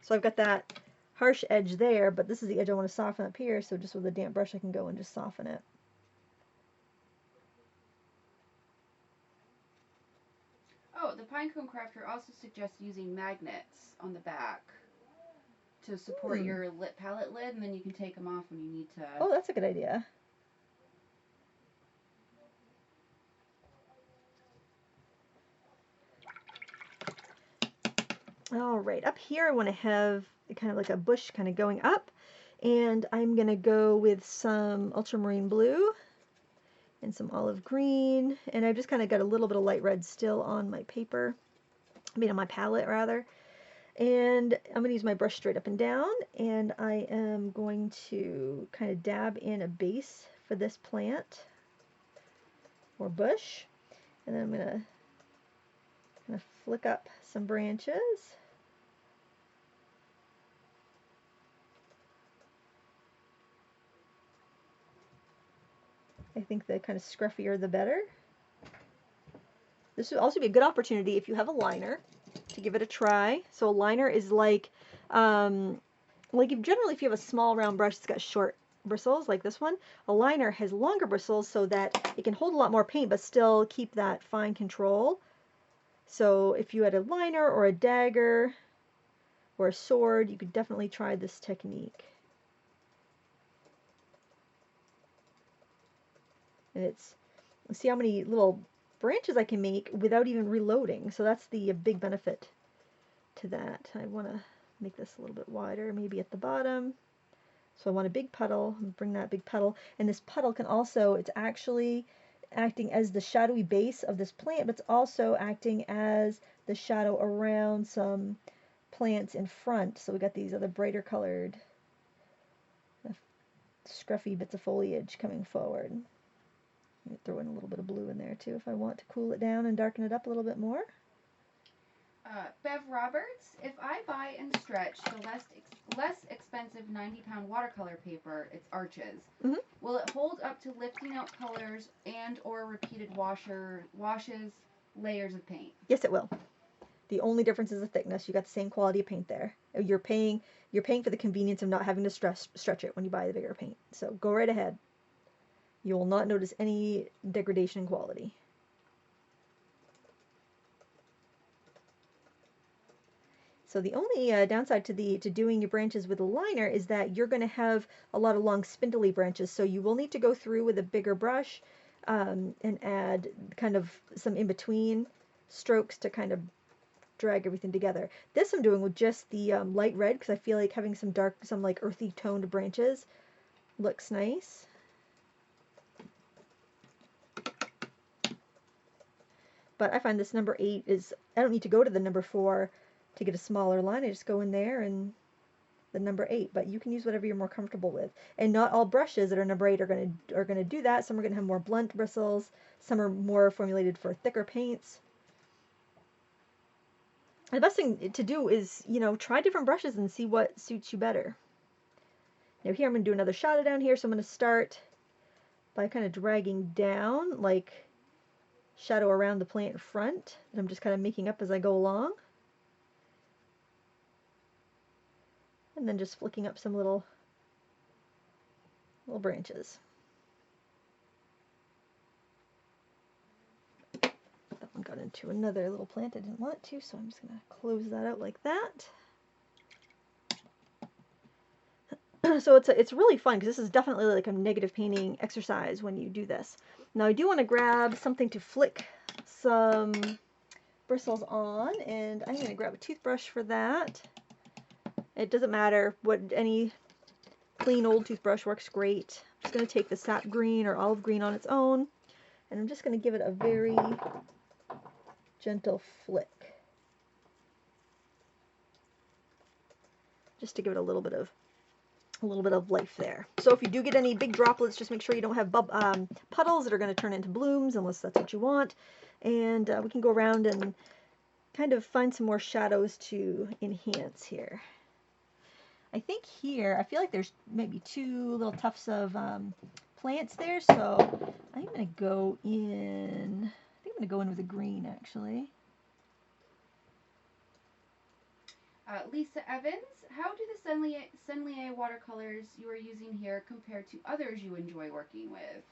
So I've got that harsh edge there, but this is the edge I want to soften up here, so just with a damp brush I can go and just soften it. Oh, the Pinecone Crafter also suggests using magnets on the back to support your palette lid, and then you can take them off when you need to. Oh, that's a good idea. All right, up here I want to have kind of like a bush kind of going up, and I'm going to go with some ultramarine blue and some olive green, and I've just kind of got a little bit of light red still on my paper, on my palette rather. And I'm going to use my brush straight up and down, and I am going to kind of dab in a base for this plant or bush, and then I'm going to kind of flick up some branches. I think the kind of scruffier the better. This would also be a good opportunity if you have a liner to give it a try. So a liner is like generally if you have a small round brush that's got short bristles like this one, a liner has longer bristles so that it can hold a lot more paint but still keep that fine control. So if you had a liner or a dagger or a sword, you could definitely try this technique. And see how many little branches I can make without even reloading. So that's the big benefit to that. I want to make this a little bit wider, maybe at the bottom. So I want a big puddle, bring that big puddle. And this puddle can also, it's actually acting as the shadowy base of this plant, but it's also acting as the shadow around some plants in front. So we got these other brighter colored scruffy bits of foliage coming forward. Throw in a little bit of blue in there too if I want to cool it down and darken it up a little bit more. Bev Roberts, if I buy and stretch the less expensive 90-pound watercolor paper, it's Arches, will it hold up to lifting out colors and or repeated washes, layers of paint? Yes, it will. The only difference is the thickness. You got the same quality of paint there. You're paying for the convenience of not having to stretch it when you buy the bigger paint. So go right ahead. You will not notice any degradation in quality. So the only downside to doing your branches with a liner is that you're going to have a lot of long spindly branches. So you will need to go through with a bigger brush and add kind of some in-between strokes to kind of drag everything together. This I'm doing with just the light red because I feel like having some dark, some like earthy toned branches looks nice. But I find this number 8 is, I don't need to go to the number 4 to get a smaller line. I just go in there and the number 8, but you can use whatever you're more comfortable with. And not all brushes that are number 8 are gonna do that. Some are gonna have more blunt bristles. Some are more formulated for thicker paints. The best thing to do is, you know, try different brushes and see what suits you better. Now here I'm gonna do another shadow down here, so I'm gonna start by kind of dragging down, like shadow around the plant front that I'm just kind of making up as I go along. And then just flicking up some little branches. That one got into another little plant I didn't want to, so I'm just going to close that out like that. So it's really fun because this is definitely like a negative painting exercise when you do this. Now I do want to grab something to flick some bristles on, and I'm going to grab a toothbrush for that. It doesn't matter what, any clean old toothbrush works great. I'm just going to take the sap green or olive green on its own, and I'm just going to give it a very gentle flick, just to give it a little bit of life there. So if you do get any big droplets, just make sure you don't have puddles that are going to turn into blooms, unless that's what you want. And we can go around and kind of find some more shadows to enhance here. I think here, I feel like there's maybe 2 little tufts of plants there, so I'm going to go in, I think I'm going to go in with a green, actually. Lisa Evans, how do the Sennelier watercolors you are using here compare to others you enjoy working with?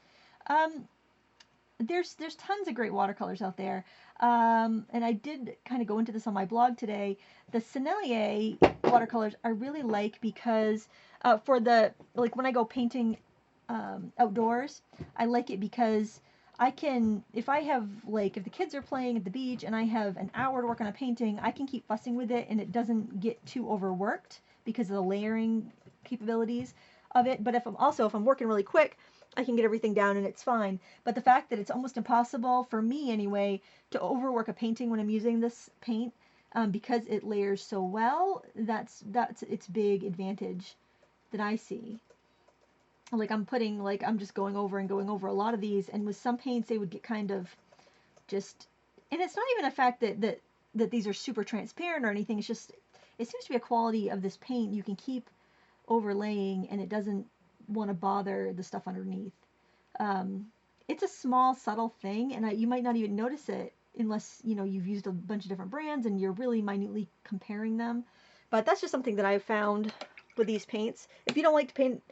There's tons of great watercolors out there, and I did kind of go into this on my blog today. The Sennelier watercolors I really like because for the, like when I go painting outdoors, I like it because I can, if I have, like, if the kids are playing at the beach and I have an hour to work on a painting, I can keep fussing with it and it doesn't get too overworked because of the layering capabilities of it. But if I'm working really quick, I can get everything down and it's fine. But the fact that it's almost impossible, for me anyway, to overwork a painting when I'm using this paint, because it layers so well, that's its big advantage that I see. Like I'm just going over a lot of these, and with some paints they would get kind of just, and it's not even a fact that these are super transparent or anything, it's just, it seems to be a quality of this paint you can keep overlaying and it doesn't want to bother the stuff underneath. It's a small subtle thing, and you might not even notice it unless, you know, you've used a bunch of different brands and you're really minutely comparing them. But that's just something that I've found with these paints. If you don't like to paint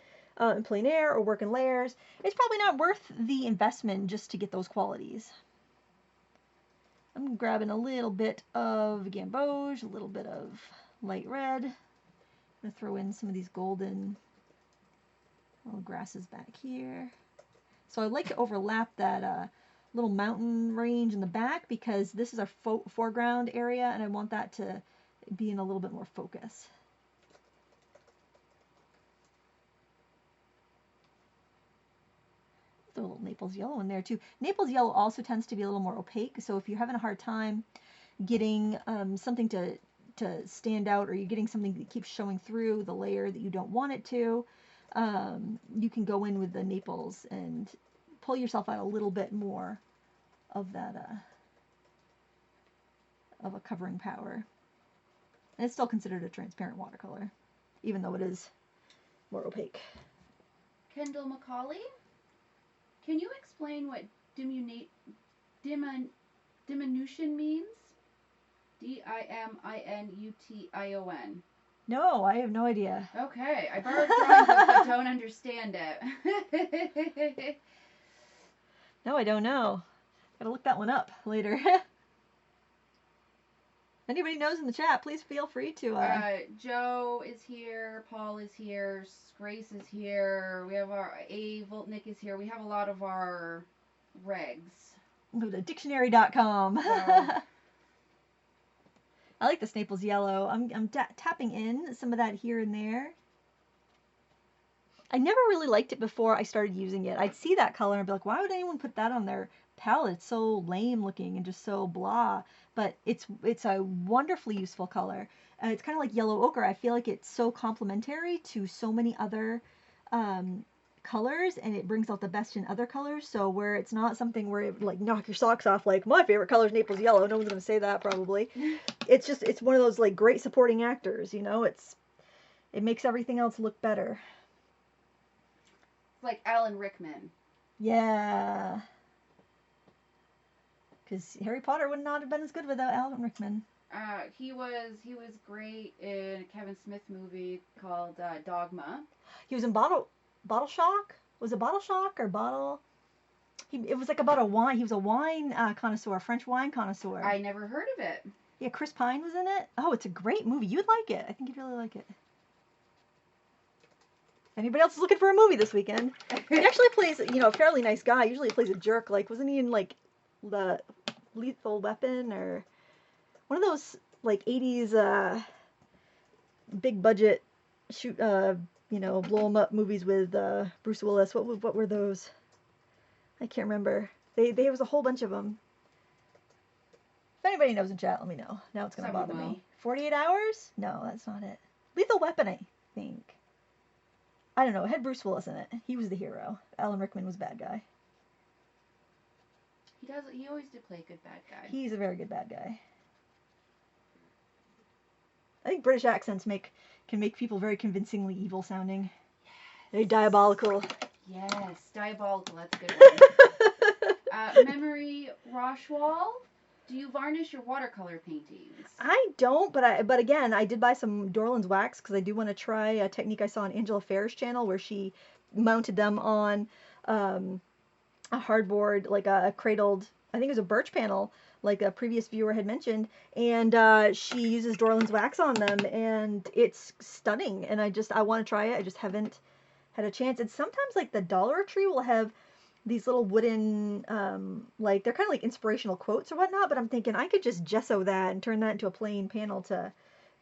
in plein air or work in layers, it's probably not worth the investment just to get those qualities. I'm grabbing a little bit of gamboge, a little bit of light red. I'm going to throw in some of these golden little grasses back here. So I like to overlap that little mountain range in the back because this is our foreground area and I want that to be in a little bit more focus. Throw a little Naples yellow in there too. Naples yellow also tends to be a little more opaque, so if you're having a hard time getting something to stand out, or you're getting something that keeps showing through the layer that you don't want it to, you can go in with the Naples and pull yourself out a little bit more of that of a covering power. And it's still considered a transparent watercolor, even though it is more opaque. Kendall Macaulay, can you explain what diminution means? Dimution. No, I have no idea. Okay, I borrowed drawing books but don't understand it. No, I don't know. Gotta look that one up later. Anybody knows in the chat, please feel free to. Joe is here, Paul is here, Grace is here, we have our A. Voltnick is here. We have a lot of our regs. Go to dictionary.com. Wow. I like this Naples yellow. I'm tapping in some of that here and there. I never really liked it before I started using it. I'd see that color and be like, why would anyone put that on their palette? It's so lame looking and just so blah. But it's a wonderfully useful color. It's kind of like yellow ochre. I feel like it's so complementary to so many other colors, and it brings out the best in other colors. So where it's not something where it would like knock your socks off, like my favorite color is Naples yellow. No one's gonna say that probably. It's one of those like great supporting actors. You know, it makes everything else look better. Like Alan Rickman. Yeah. Because Harry Potter would not have been as good without Alan Rickman. He was great in a Kevin Smith movie called Dogma. He was in Bottle Shock. Was it Bottle Shock or Bottle? It was like about a wine. He was a wine connoisseur, a French wine connoisseur. I never heard of it. Yeah, Chris Pine was in it. Oh, it's a great movie. You'd like it. I think you'd really like it. Anybody else is looking for a movie this weekend? He actually plays, a fairly nice guy. Usually he plays a jerk. Like, wasn't he in, like, the Lethal Weapon or one of those, like, 80s big budget shoot, blow 'em up movies with Bruce Willis? What were those? I can't remember. There was a whole bunch of them. If anybody knows in chat, let me know. Now it's going to bother me. 48 Hours? No, that's not it. Lethal Weapon, I think. I don't know. It had Bruce Willis in it. He was the hero. Alan Rickman was bad guy. He always did play a good bad guy. He's a very good bad guy. I think British accents can make people very convincingly evil sounding. Yes. Very diabolical. Yes, diabolical. That's a good one. Memory Rochewall. Do you varnish your watercolor paintings? I don't, but again, I did buy some Dorland's wax because I do want to try a technique I saw on Angela Fair's channel where she mounted them on a hardboard, like a cradled, I think it was a birch panel, like a previous viewer had mentioned, and she uses Dorland's wax on them, and it's stunning, and I want to try it. I just haven't had a chance. And sometimes, like, the Dollar Tree will have these little wooden, like, they're kind of like inspirational quotes or whatnot, but I'm thinking I could just gesso that and turn that into a plain panel to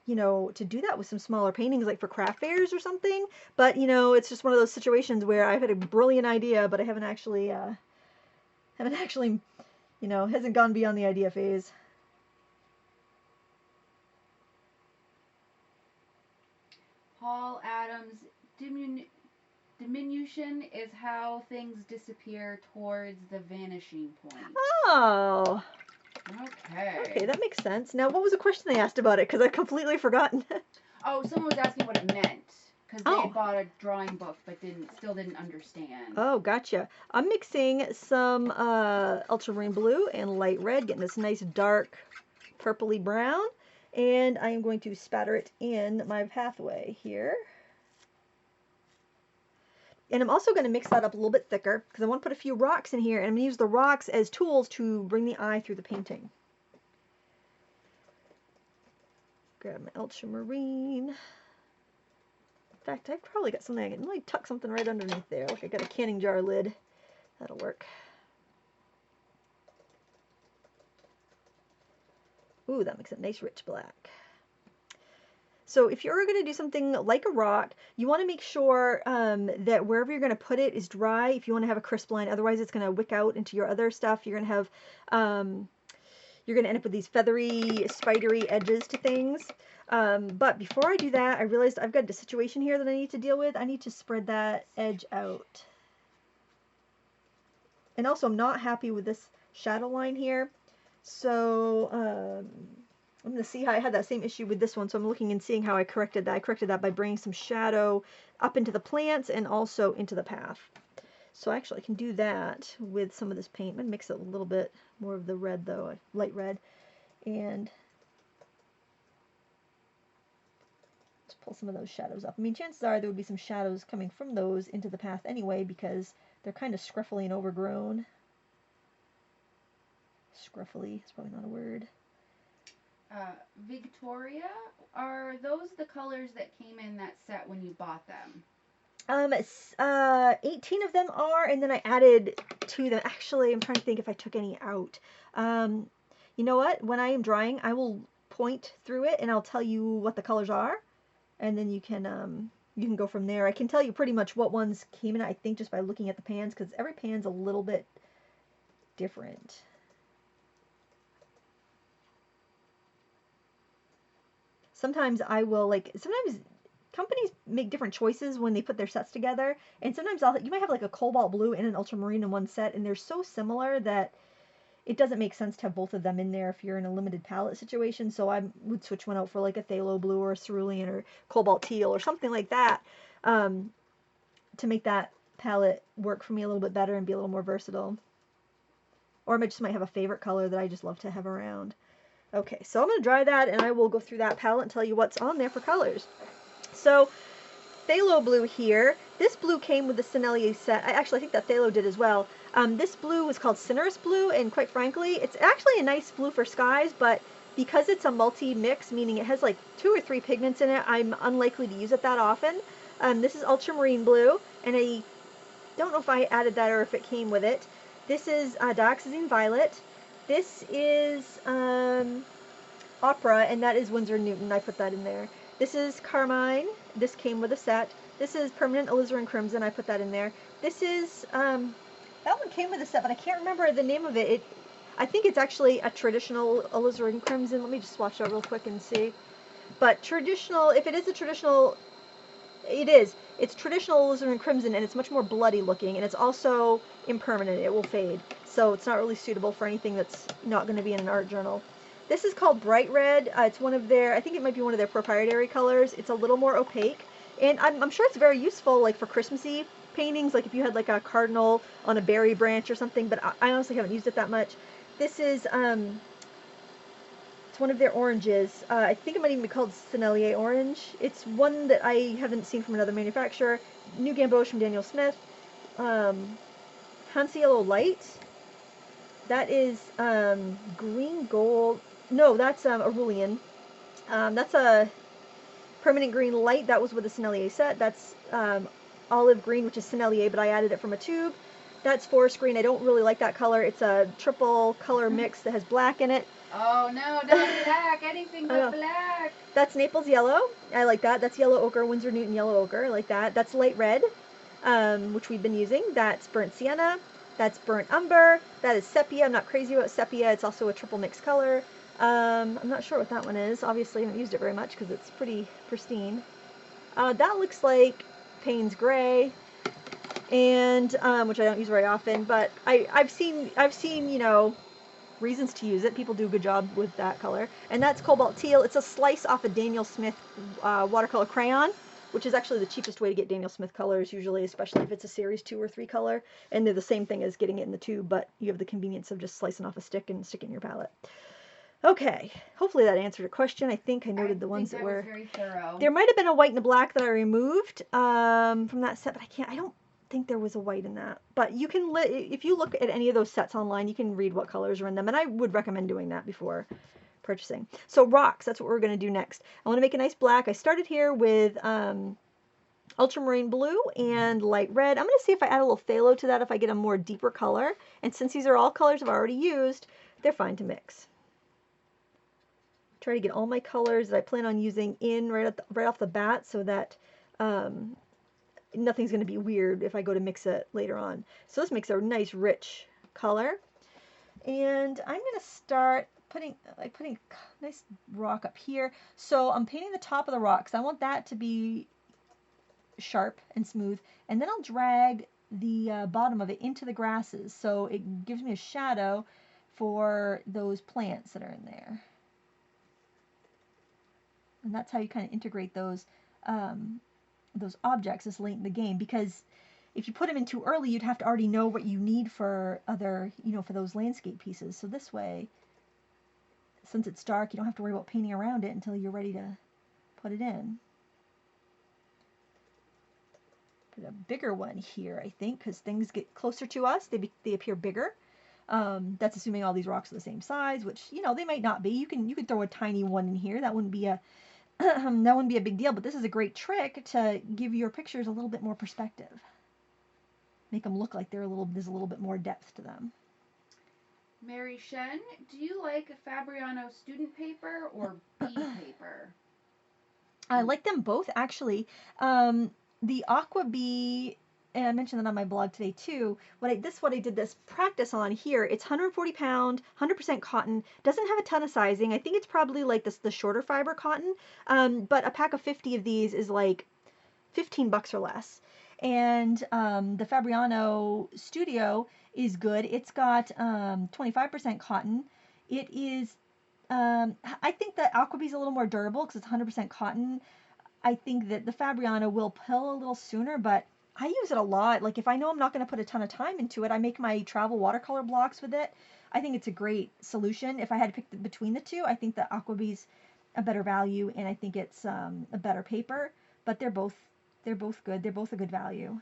do that with some smaller paintings, like for craft fairs or something. But, it's just one of those situations where I've had a brilliant idea, but I haven't actually, hasn't gone beyond the idea phase. Paul Adams, diminution is how things disappear towards the vanishing point. Oh. Okay. Okay, that makes sense. Now, what was the question they asked about it? Because I've completely forgotten. Oh, someone was asking what it meant. Because they had bought a drawing book but still didn't understand. Oh, gotcha. I'm mixing some ultramarine blue and light red, getting this nice dark purpley brown. And I am going to spatter it in my pathway here. And I'm also going to mix that up a little bit thicker because I want to put a few rocks in here, and I'm going to use the rocks as tools to bring the eye through the painting. Grab my ultramarine. In fact, I've probably got something I can really tuck something right underneath there. Like I got a canning jar lid. That'll work. Ooh, that makes a nice rich black. So if you're going to do something like a rock, you want to make sure that wherever you're going to put it is dry if you want to have a crisp line. Otherwise, it's going to wick out into your other stuff. You're going to have, you're going to end up with these feathery, spidery edges to things. But before I do that, I realized I've got a situation here that I need to deal with. I need to spread that edge out. And also, I'm not happy with this shadow line here. So, I'm going to see how I had that same issue with this one, so I'm looking and seeing how I corrected that. I corrected that by bringing some shadow up into the plants and also into the path. So actually I can do that with some of this paint. I'm going to mix it a little bit more of the red though, light red. And let's pull some of those shadows up. I mean, chances are there would be some shadows coming from those into the path anyway because they're kind of scruffily and overgrown. Scruffily is probably not a word. Victoria, are those the colors that came in that set when you bought them? 18 of them are, and then I added 2 of them. Actually, I'm trying to think if I took any out. Um, you know what? When I am drawing, I will point through it and I'll tell you what the colors are, and then you can go from there. I can tell you pretty much what ones came in, I think, just by looking at the pans, because every pan's a little bit different. Sometimes I will, like, sometimes companies make different choices when they put their sets together, and sometimes you might have like a cobalt blue and an ultramarine in one set, and they're so similar that it doesn't make sense to have both of them in there if you're in a limited palette situation. So I would switch one out for like a phthalo blue or a cerulean or cobalt teal or something like that, um, to make that palette work for me a little bit better and be a little more versatile. Or I just might have a favorite color that I just love to have around. Okay, so I'm going to dry that, and I will go through that palette and tell you what's on there for colors. So phthalo blue here. This blue came with the Sennelier set. I think that phthalo did as well. This blue was called Cinerus blue, and quite frankly, it's actually a nice blue for skies, but because it's a multi-mix, meaning it has like 2 or 3 pigments in it, I'm unlikely to use it that often. This is ultramarine blue, and I don't know if I added that or if it came with it. This is dioxazine violet. This is opera, and that is Winsor Newton. I put that in there. This is carmine. This came with a set. This is permanent alizarin crimson. I put that in there. This is that one came with a set, but I can't remember the name of it. I think it's actually a traditional alizarin crimson. Let me just swatch it real quick and see. But traditional, if it is a traditional, it is. It's traditional alizarin crimson, and it's much more bloody looking, and it's also impermanent. It will fade, so it's not really suitable for anything that's not going to be in an art journal. This is called Bright Red. It's one of their, I think it might be one of their proprietary colors. It's a little more opaque, and I'm sure it's very useful, like for Christmassy paintings, like if you had like a cardinal on a berry branch or something, but I honestly haven't used it that much. This is, it's one of their oranges. I think it might even be called Sennelier orange. It's one that I haven't seen from another manufacturer. New Gamboge from Daniel Smith. Hansa Yellow Light. That is green gold. No, that's Aurelian. That's a permanent green light. That was with the Sennelier set. That's olive green, which is Sennelier, but I added it from a tube. That's forest green. I don't really like that color. It's a triple color mix that has black in it. Oh no, not black. Anything but black. That's Naples yellow. I like that. That's yellow ochre, Winsor Newton yellow ochre. I like that. That's light red, which we've been using. That's burnt sienna. That's burnt umber. That is sepia. I'm not crazy about sepia. It's also a triple mix color. I'm not sure what that one is. Obviously, I haven't used it very much because it's pretty pristine. That looks like Payne's Gray, and which I don't use very often, but I've seen you know, reasons to use it. People do a good job with that color. And that's Cobalt Teal. It's a slice off a Daniel Smith watercolor crayon, which is actually the cheapest way to get Daniel Smith colors usually, especially if it's a series 2 or 3 color. And they're the same thing as getting it in the tube, but you have the convenience of just slicing off a stick and sticking it in your palette. Okay, hopefully that answered your question. I think I noted the ones that were very thorough. There might have been a white and a black that I removed from that set, but I don't think there was a white in that. But you can, if you look at any of those sets online, you can read what colors are in them, and I would recommend doing that before purchasing. So rocks, that's what we're going to do next. I want to make a nice black. I started here with ultramarine blue and light red. I'm going to see if I add a little phthalo to that if I get a more deeper color. And since these are all colors I've already used, they're fine to mix. Try to get all my colors that I plan on using in right off the bat, so that nothing's going to be weird if I go to mix it later on. So this makes a nice rich color. And I'm going to start putting a nice rock up here. So I'm painting the top of the rock because I want that to be sharp and smooth. And then I'll drag the bottom of it into the grasses, so it gives me a shadow for those plants that are in there. And that's how you kind of integrate those objects as late in the game, because if you put them in too early, you'd have to already know what you need for other, you know, for those landscape pieces. So this way, since it's dark, you don't have to worry about painting around it until you're ready to put it in. Put a bigger one here, I think, because things get closer to us, they appear bigger. That's assuming all these rocks are the same size, which, you know, they might not be. You can throw a tiny one in here. That wouldn't be a that wouldn't be a big deal, but this is a great trick to give your pictures a little bit more perspective. Make them look like there's a little bit more depth to them. Mary Shen, do you like Fabriano student paper or B paper? I like them both, actually. The Aqua Bee, and I mentioned that on my blog today too. What I did this practice on here. It's 140 pound, 100% cotton. Doesn't have a ton of sizing. I think it's probably like the shorter fiber cotton. But a pack of 50 of these is like $15 or less. And the Fabriano Studio is good. It's got 25% cotton. It is I think the Aqua Bee's a little more durable because it's 100% cotton. I think that the Fabriano will pill a little sooner, but I use it a lot. Like if I know I'm not going to put a ton of time into it, I make my travel watercolor blocks with it. I think it's a great solution. If I had to pick between the two, I think the Aqua Bee's a better value, and I think it's a better paper. But they're both good. They're both a good value.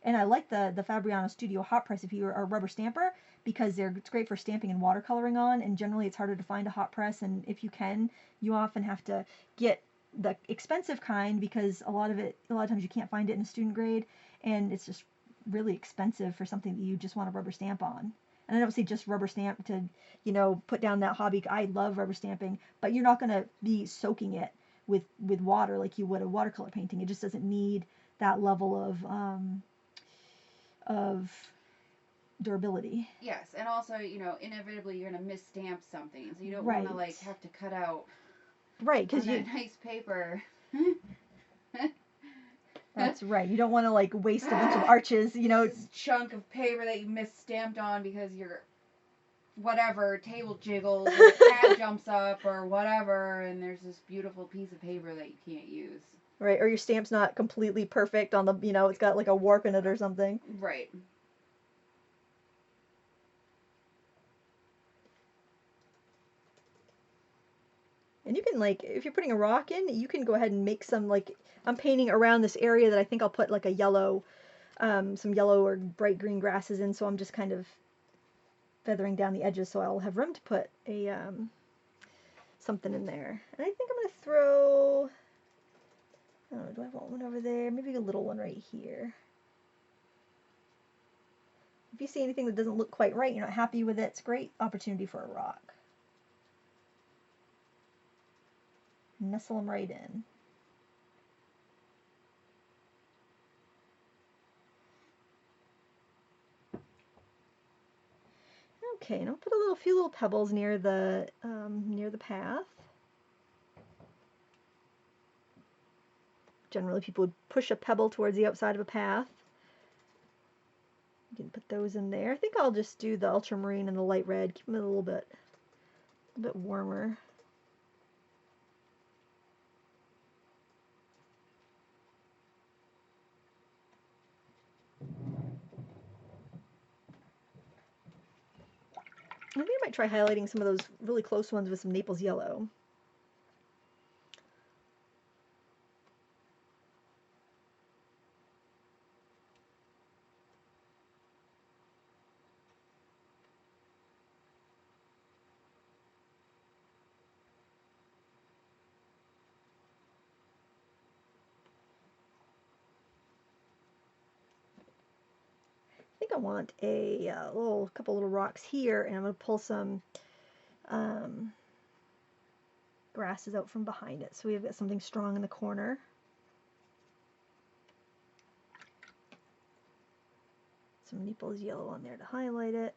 And I like the Fabriano Studio Hot Press if you are a rubber stamper, because it's great for stamping and watercoloring on, and generally it's harder to find a hot press, and if you can, you often have to get the expensive kind because a lot of times you can't find it in a student grade, and it's just really expensive for something that you just want to rubber stamp on. And I don't say just rubber stamp to, put down that hobby. I love rubber stamping, but you're not going to be soaking it with water like you would a watercolor painting. It just doesn't need that level of durability. Yes, and also, inevitably you're going to misstamp something, so you don't Right. want to, like, have to cut out Right, because on that nice paper. That's right. You don't want to like waste a bunch of arches, This chunk of paper that you misstamped on because your whatever table jiggles, or the cat jumps up, or whatever, and there's this beautiful piece of paper that you can't use. Right, or your stamp's not completely perfect on the, it's got like a warp in it or something. Right. And you can like, if you're putting a rock in, you can go ahead and make some like, I'm painting around this area that I think I'll put like a yellow, some yellow or bright green grasses in, so I'm just kind of feathering down the edges so I'll have room to put a, something in there. And I think I'm going to throw, I don't know, do I want one over there? Maybe a little one right here. If you see anything that doesn't look quite right, you're not happy with it, it's a great opportunity for a rock. Nestle them right in. Okay, and I'll put a few little pebbles near the path. Generally, people would push a pebble towards the outside of a path. You can put those in there. I think I'll just do the ultramarine and the light red. Keep them a little bit warmer. I think I might try highlighting some of those really close ones with some Naples yellow. I think I want a couple little rocks here, and I'm going to pull some grasses out from behind it, so we've got something strong in the corner. Some Naples yellow on there to highlight it.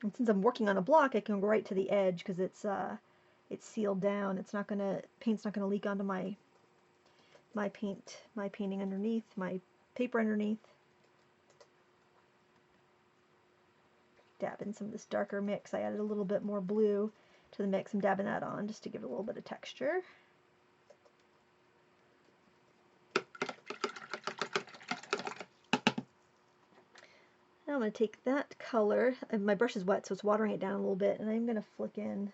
And since I'm working on a block, I can go right to the edge because it's sealed down. Paint's not gonna leak onto my painting underneath, my paper underneath. Dab in some of this darker mix. I added a little bit more blue to the mix. I'm dabbing that on just to give it a little bit of texture. Now I'm going to take that color, and my brush is wet so it's watering it down a little bit, and I'm going to flick in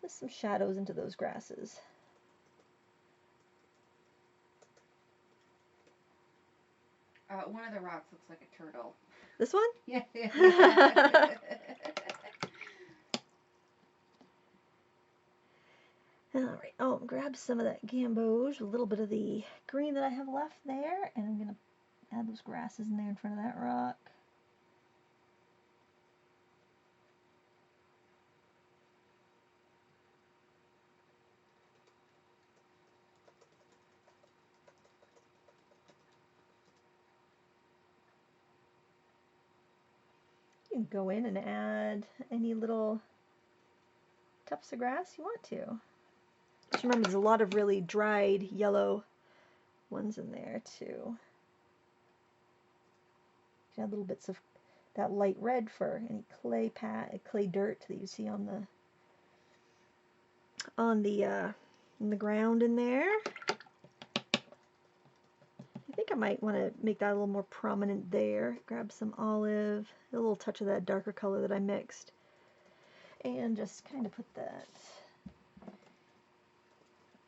just some shadows into those grasses. One of the rocks looks like a turtle. This one? Yeah. Alright, oh, grab some of that gamboge, a little bit of the green that I have left there, and I'm going to add those grasses in there in front of that rock. You can go in and add any little tufts of grass you want to. Just remember there's a lot of really dried yellow ones in there too. You can add little bits of that light red for any clay dirt that you see on the in the ground in there. I think I might want to make that a little more prominent there. Grab some olive, a little touch of that darker color that I mixed, and just kind of put that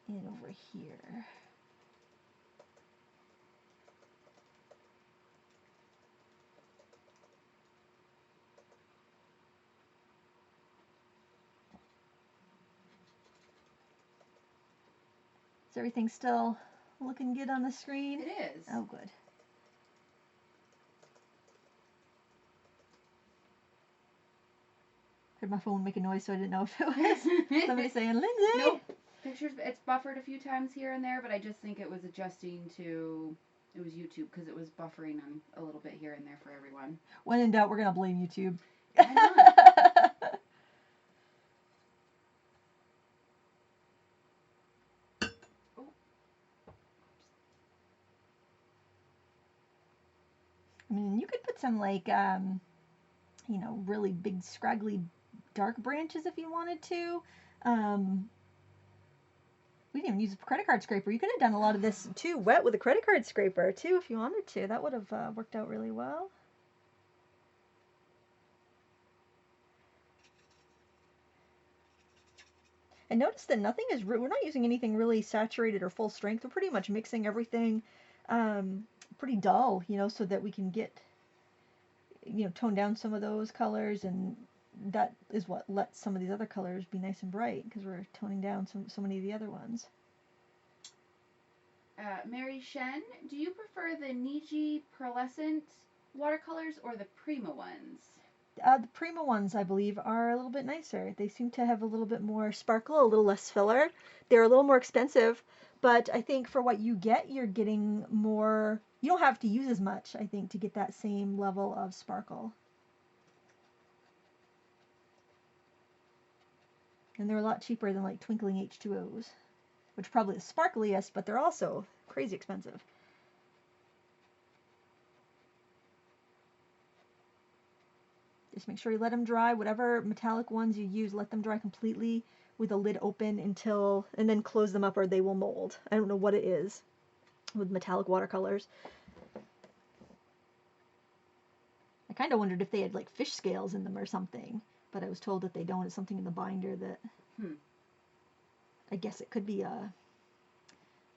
in over here. Is everything still looking good on the screen? It is. Oh, good. Heard my phone make a noise, so I didn't know if it was somebody saying, Lindsay! Nope. Pictures, it's buffered a few times here and there, but I just think it was adjusting to, it was YouTube, because it was buffering on a little bit here and there for everyone. When in doubt, we're going to blame YouTube. Why not? I mean, you could put some, like, you know, really big, scraggly, dark branches if you wanted to. We didn't even use a credit card scraper. You could have done a lot of this, too, wet with a credit card scraper, too, if you wanted to. That would have worked out really well. And notice that nothing is, we're not using anything really saturated or full strength. We're pretty much mixing everything pretty dull, you know, so that we can get, you know, tone down some of those colors, and that is what lets some of these other colors be nice and bright, because we're toning down so many of the other ones. Mary Shen, do you prefer the Niji pearlescent watercolors or the Prima ones? The Prima ones, I believe, are a little bit nicer. They seem to have a little bit more sparkle, a little less filler. They're a little more expensive, but I think for what you get, you're getting more. You don't have to use as much, I think, to get that same level of sparkle. And they're a lot cheaper than like twinkling H2Os, which are probably the sparkliest, but they're also crazy expensive. Just make sure you let them dry. Whatever metallic ones you use, let them dry completely with the lid open until, and then close them up or they will mold. I don't know what it is with metallic watercolors. I kind of wondered if they had like fish scales in them or something, but I was told that they don't. It's something in the binder that I guess it could be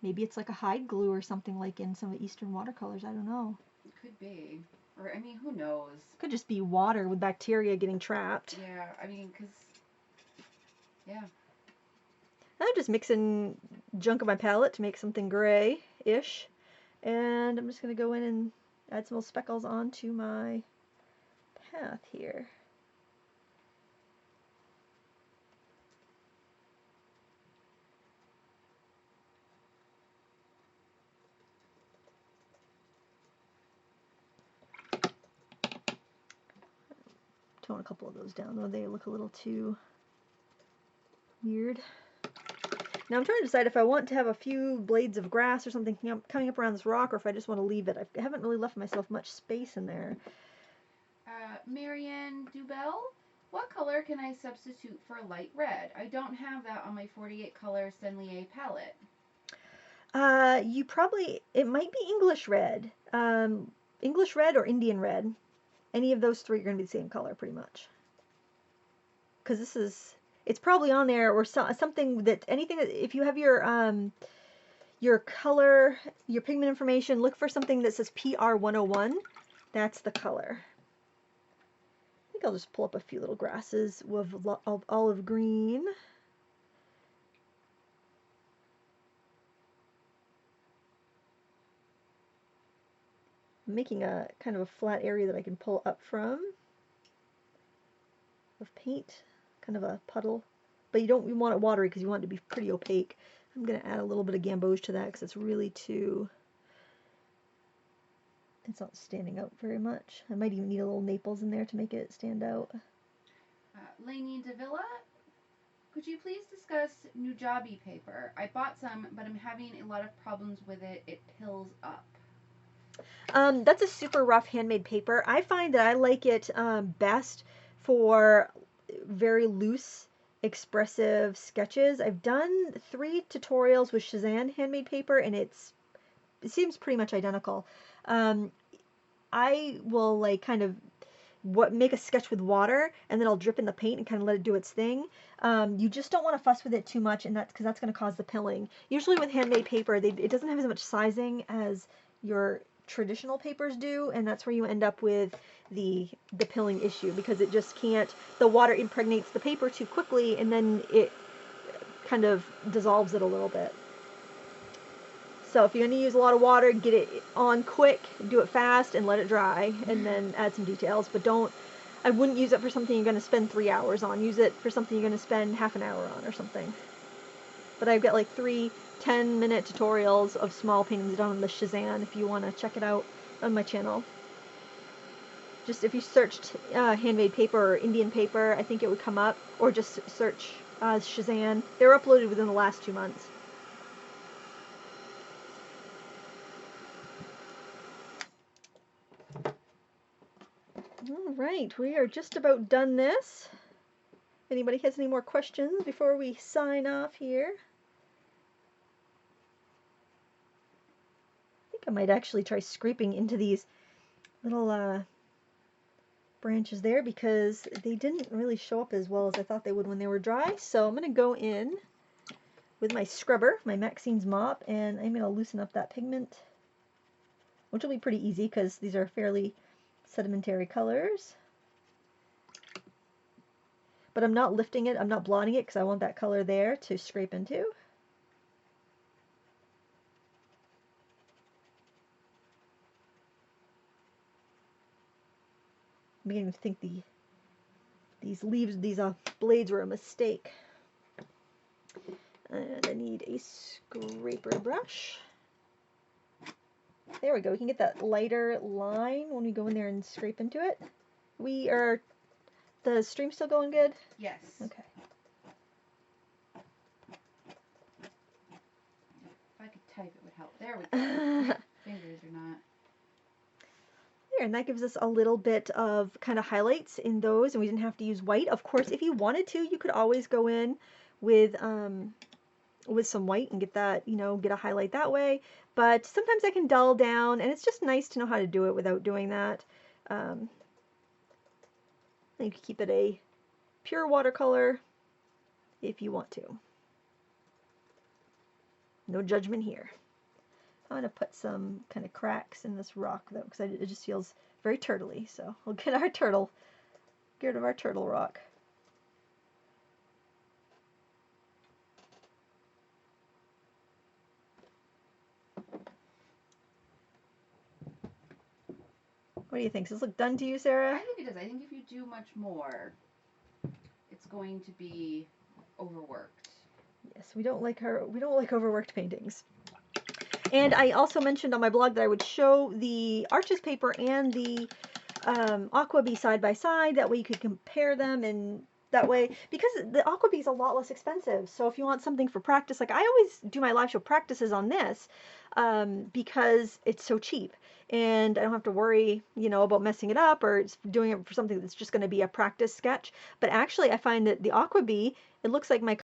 maybe it's like a hide glue or something like in some of Eastern watercolors. I don't know. It could be. Or, I mean, who knows? Could just be water with bacteria getting trapped. Yeah, I mean, because, yeah. I'm just mixing junk of my palette to make something gray-ish. And I'm just going to go in and add some little speckles onto my path here. Tone a couple of those down, though they look a little too weird. Now I'm trying to decide if I want to have a few blades of grass or something coming up around this rock, or if I just want to leave it. I haven't really left myself much space in there. Marianne Dubell, what color can I substitute for light red? I don't have that on my 48 color Sennelier palette. You probably, it might be English red. English red or Indian red. Any of those three are going to be the same color pretty much. Because this is, it's probably on there, or something that, anything that, if you have your color, your pigment information, look for something that says PR101. That's the color. I think I'll just pull up a few little grasses with olive green. I'm making a kind of a flat area that I can pull up from of paint, kind of a puddle. But you want it watery because you want it to be pretty opaque. I'm going to add a little bit of gamboge to that because it's really too... It's not standing out very much. I might even need a little Naples in there to make it stand out. Lainey Davila, could you please discuss Nujabi paper? I bought some, but I'm having a lot of problems with it. It pills up. That's a super rough handmade paper. I find that I like it best for very loose, expressive sketches. I've done 3 tutorials with Shazam handmade paper, and it seems pretty much identical. I will like kind of make a sketch with water, and then I'll drip in the paint and kind of let it do its thing. You just don't want to fuss with it too much, and that's because that's going to cause the pilling. Usually with handmade paper, it doesn't have as much sizing as your traditional papers do, and that's where you end up with the pilling issue, because it just can't, the water impregnates the paper too quickly, and then it kind of dissolves it a little bit. So if you're going to use a lot of water, get it on quick, do it fast, and let it dry, and then add some details. But I wouldn't use it for something you're going to spend 3 hours on. Use it for something you're going to spend half an hour on or something. But I've got like 3 10-minute tutorials of small paintings done on the Shazam if you want to check it out on my channel. Just if you searched handmade paper or Indian paper, I think it would come up, or just search Shazam. They were uploaded within the last 2 months. All right, we are just about done this. If anybody has any more questions before we sign off here? I think I might actually try scraping into these little branches there, because they didn't really show up as well as I thought they would when they were dry. So I'm going to go in with my scrubber, my Maxine's mop, and I'm going to loosen up that pigment, which will be pretty easy because these are fairly sedimentary colors. But I'm not lifting it, I'm not blotting it, because I want that color there to scrape into. I'm beginning to think these leaves, these blades were a mistake. And I need a scraper brush. There we go. We can get that lighter line when we go in there and scrape into it. The stream still going good? Yes. Okay. If I could type, it would help. There we go. Fingers are not. There, and that gives us a little bit of kind of highlights in those, and we didn't have to use white. Of course, if you wanted to, you could always go in with some white and get that, get a highlight that way. But sometimes I can dull down, and it's just nice to know how to do it without doing that. You can keep it a pure watercolor if you want to. No judgment here. I'm going to put some kind of cracks in this rock, though, because it just feels very turtly. So we'll get rid of our turtle rock. What do you think? Does this look done to you, Sarah? I think it does. I think if you do much more, it's going to be overworked. Yes, we don't like overworked paintings. And I also mentioned on my blog that I would show the Arches paper and the Aqua Bee side by side. That way you could compare them, and that way, because the Aqua Bee is a lot less expensive. So if you want something for practice, like I always do my live show practices on this, because it's so cheap. And I don't have to worry, about messing it up or doing it for something that's just going to be a practice sketch. But actually, I find that the Aqua Bee, it looks like my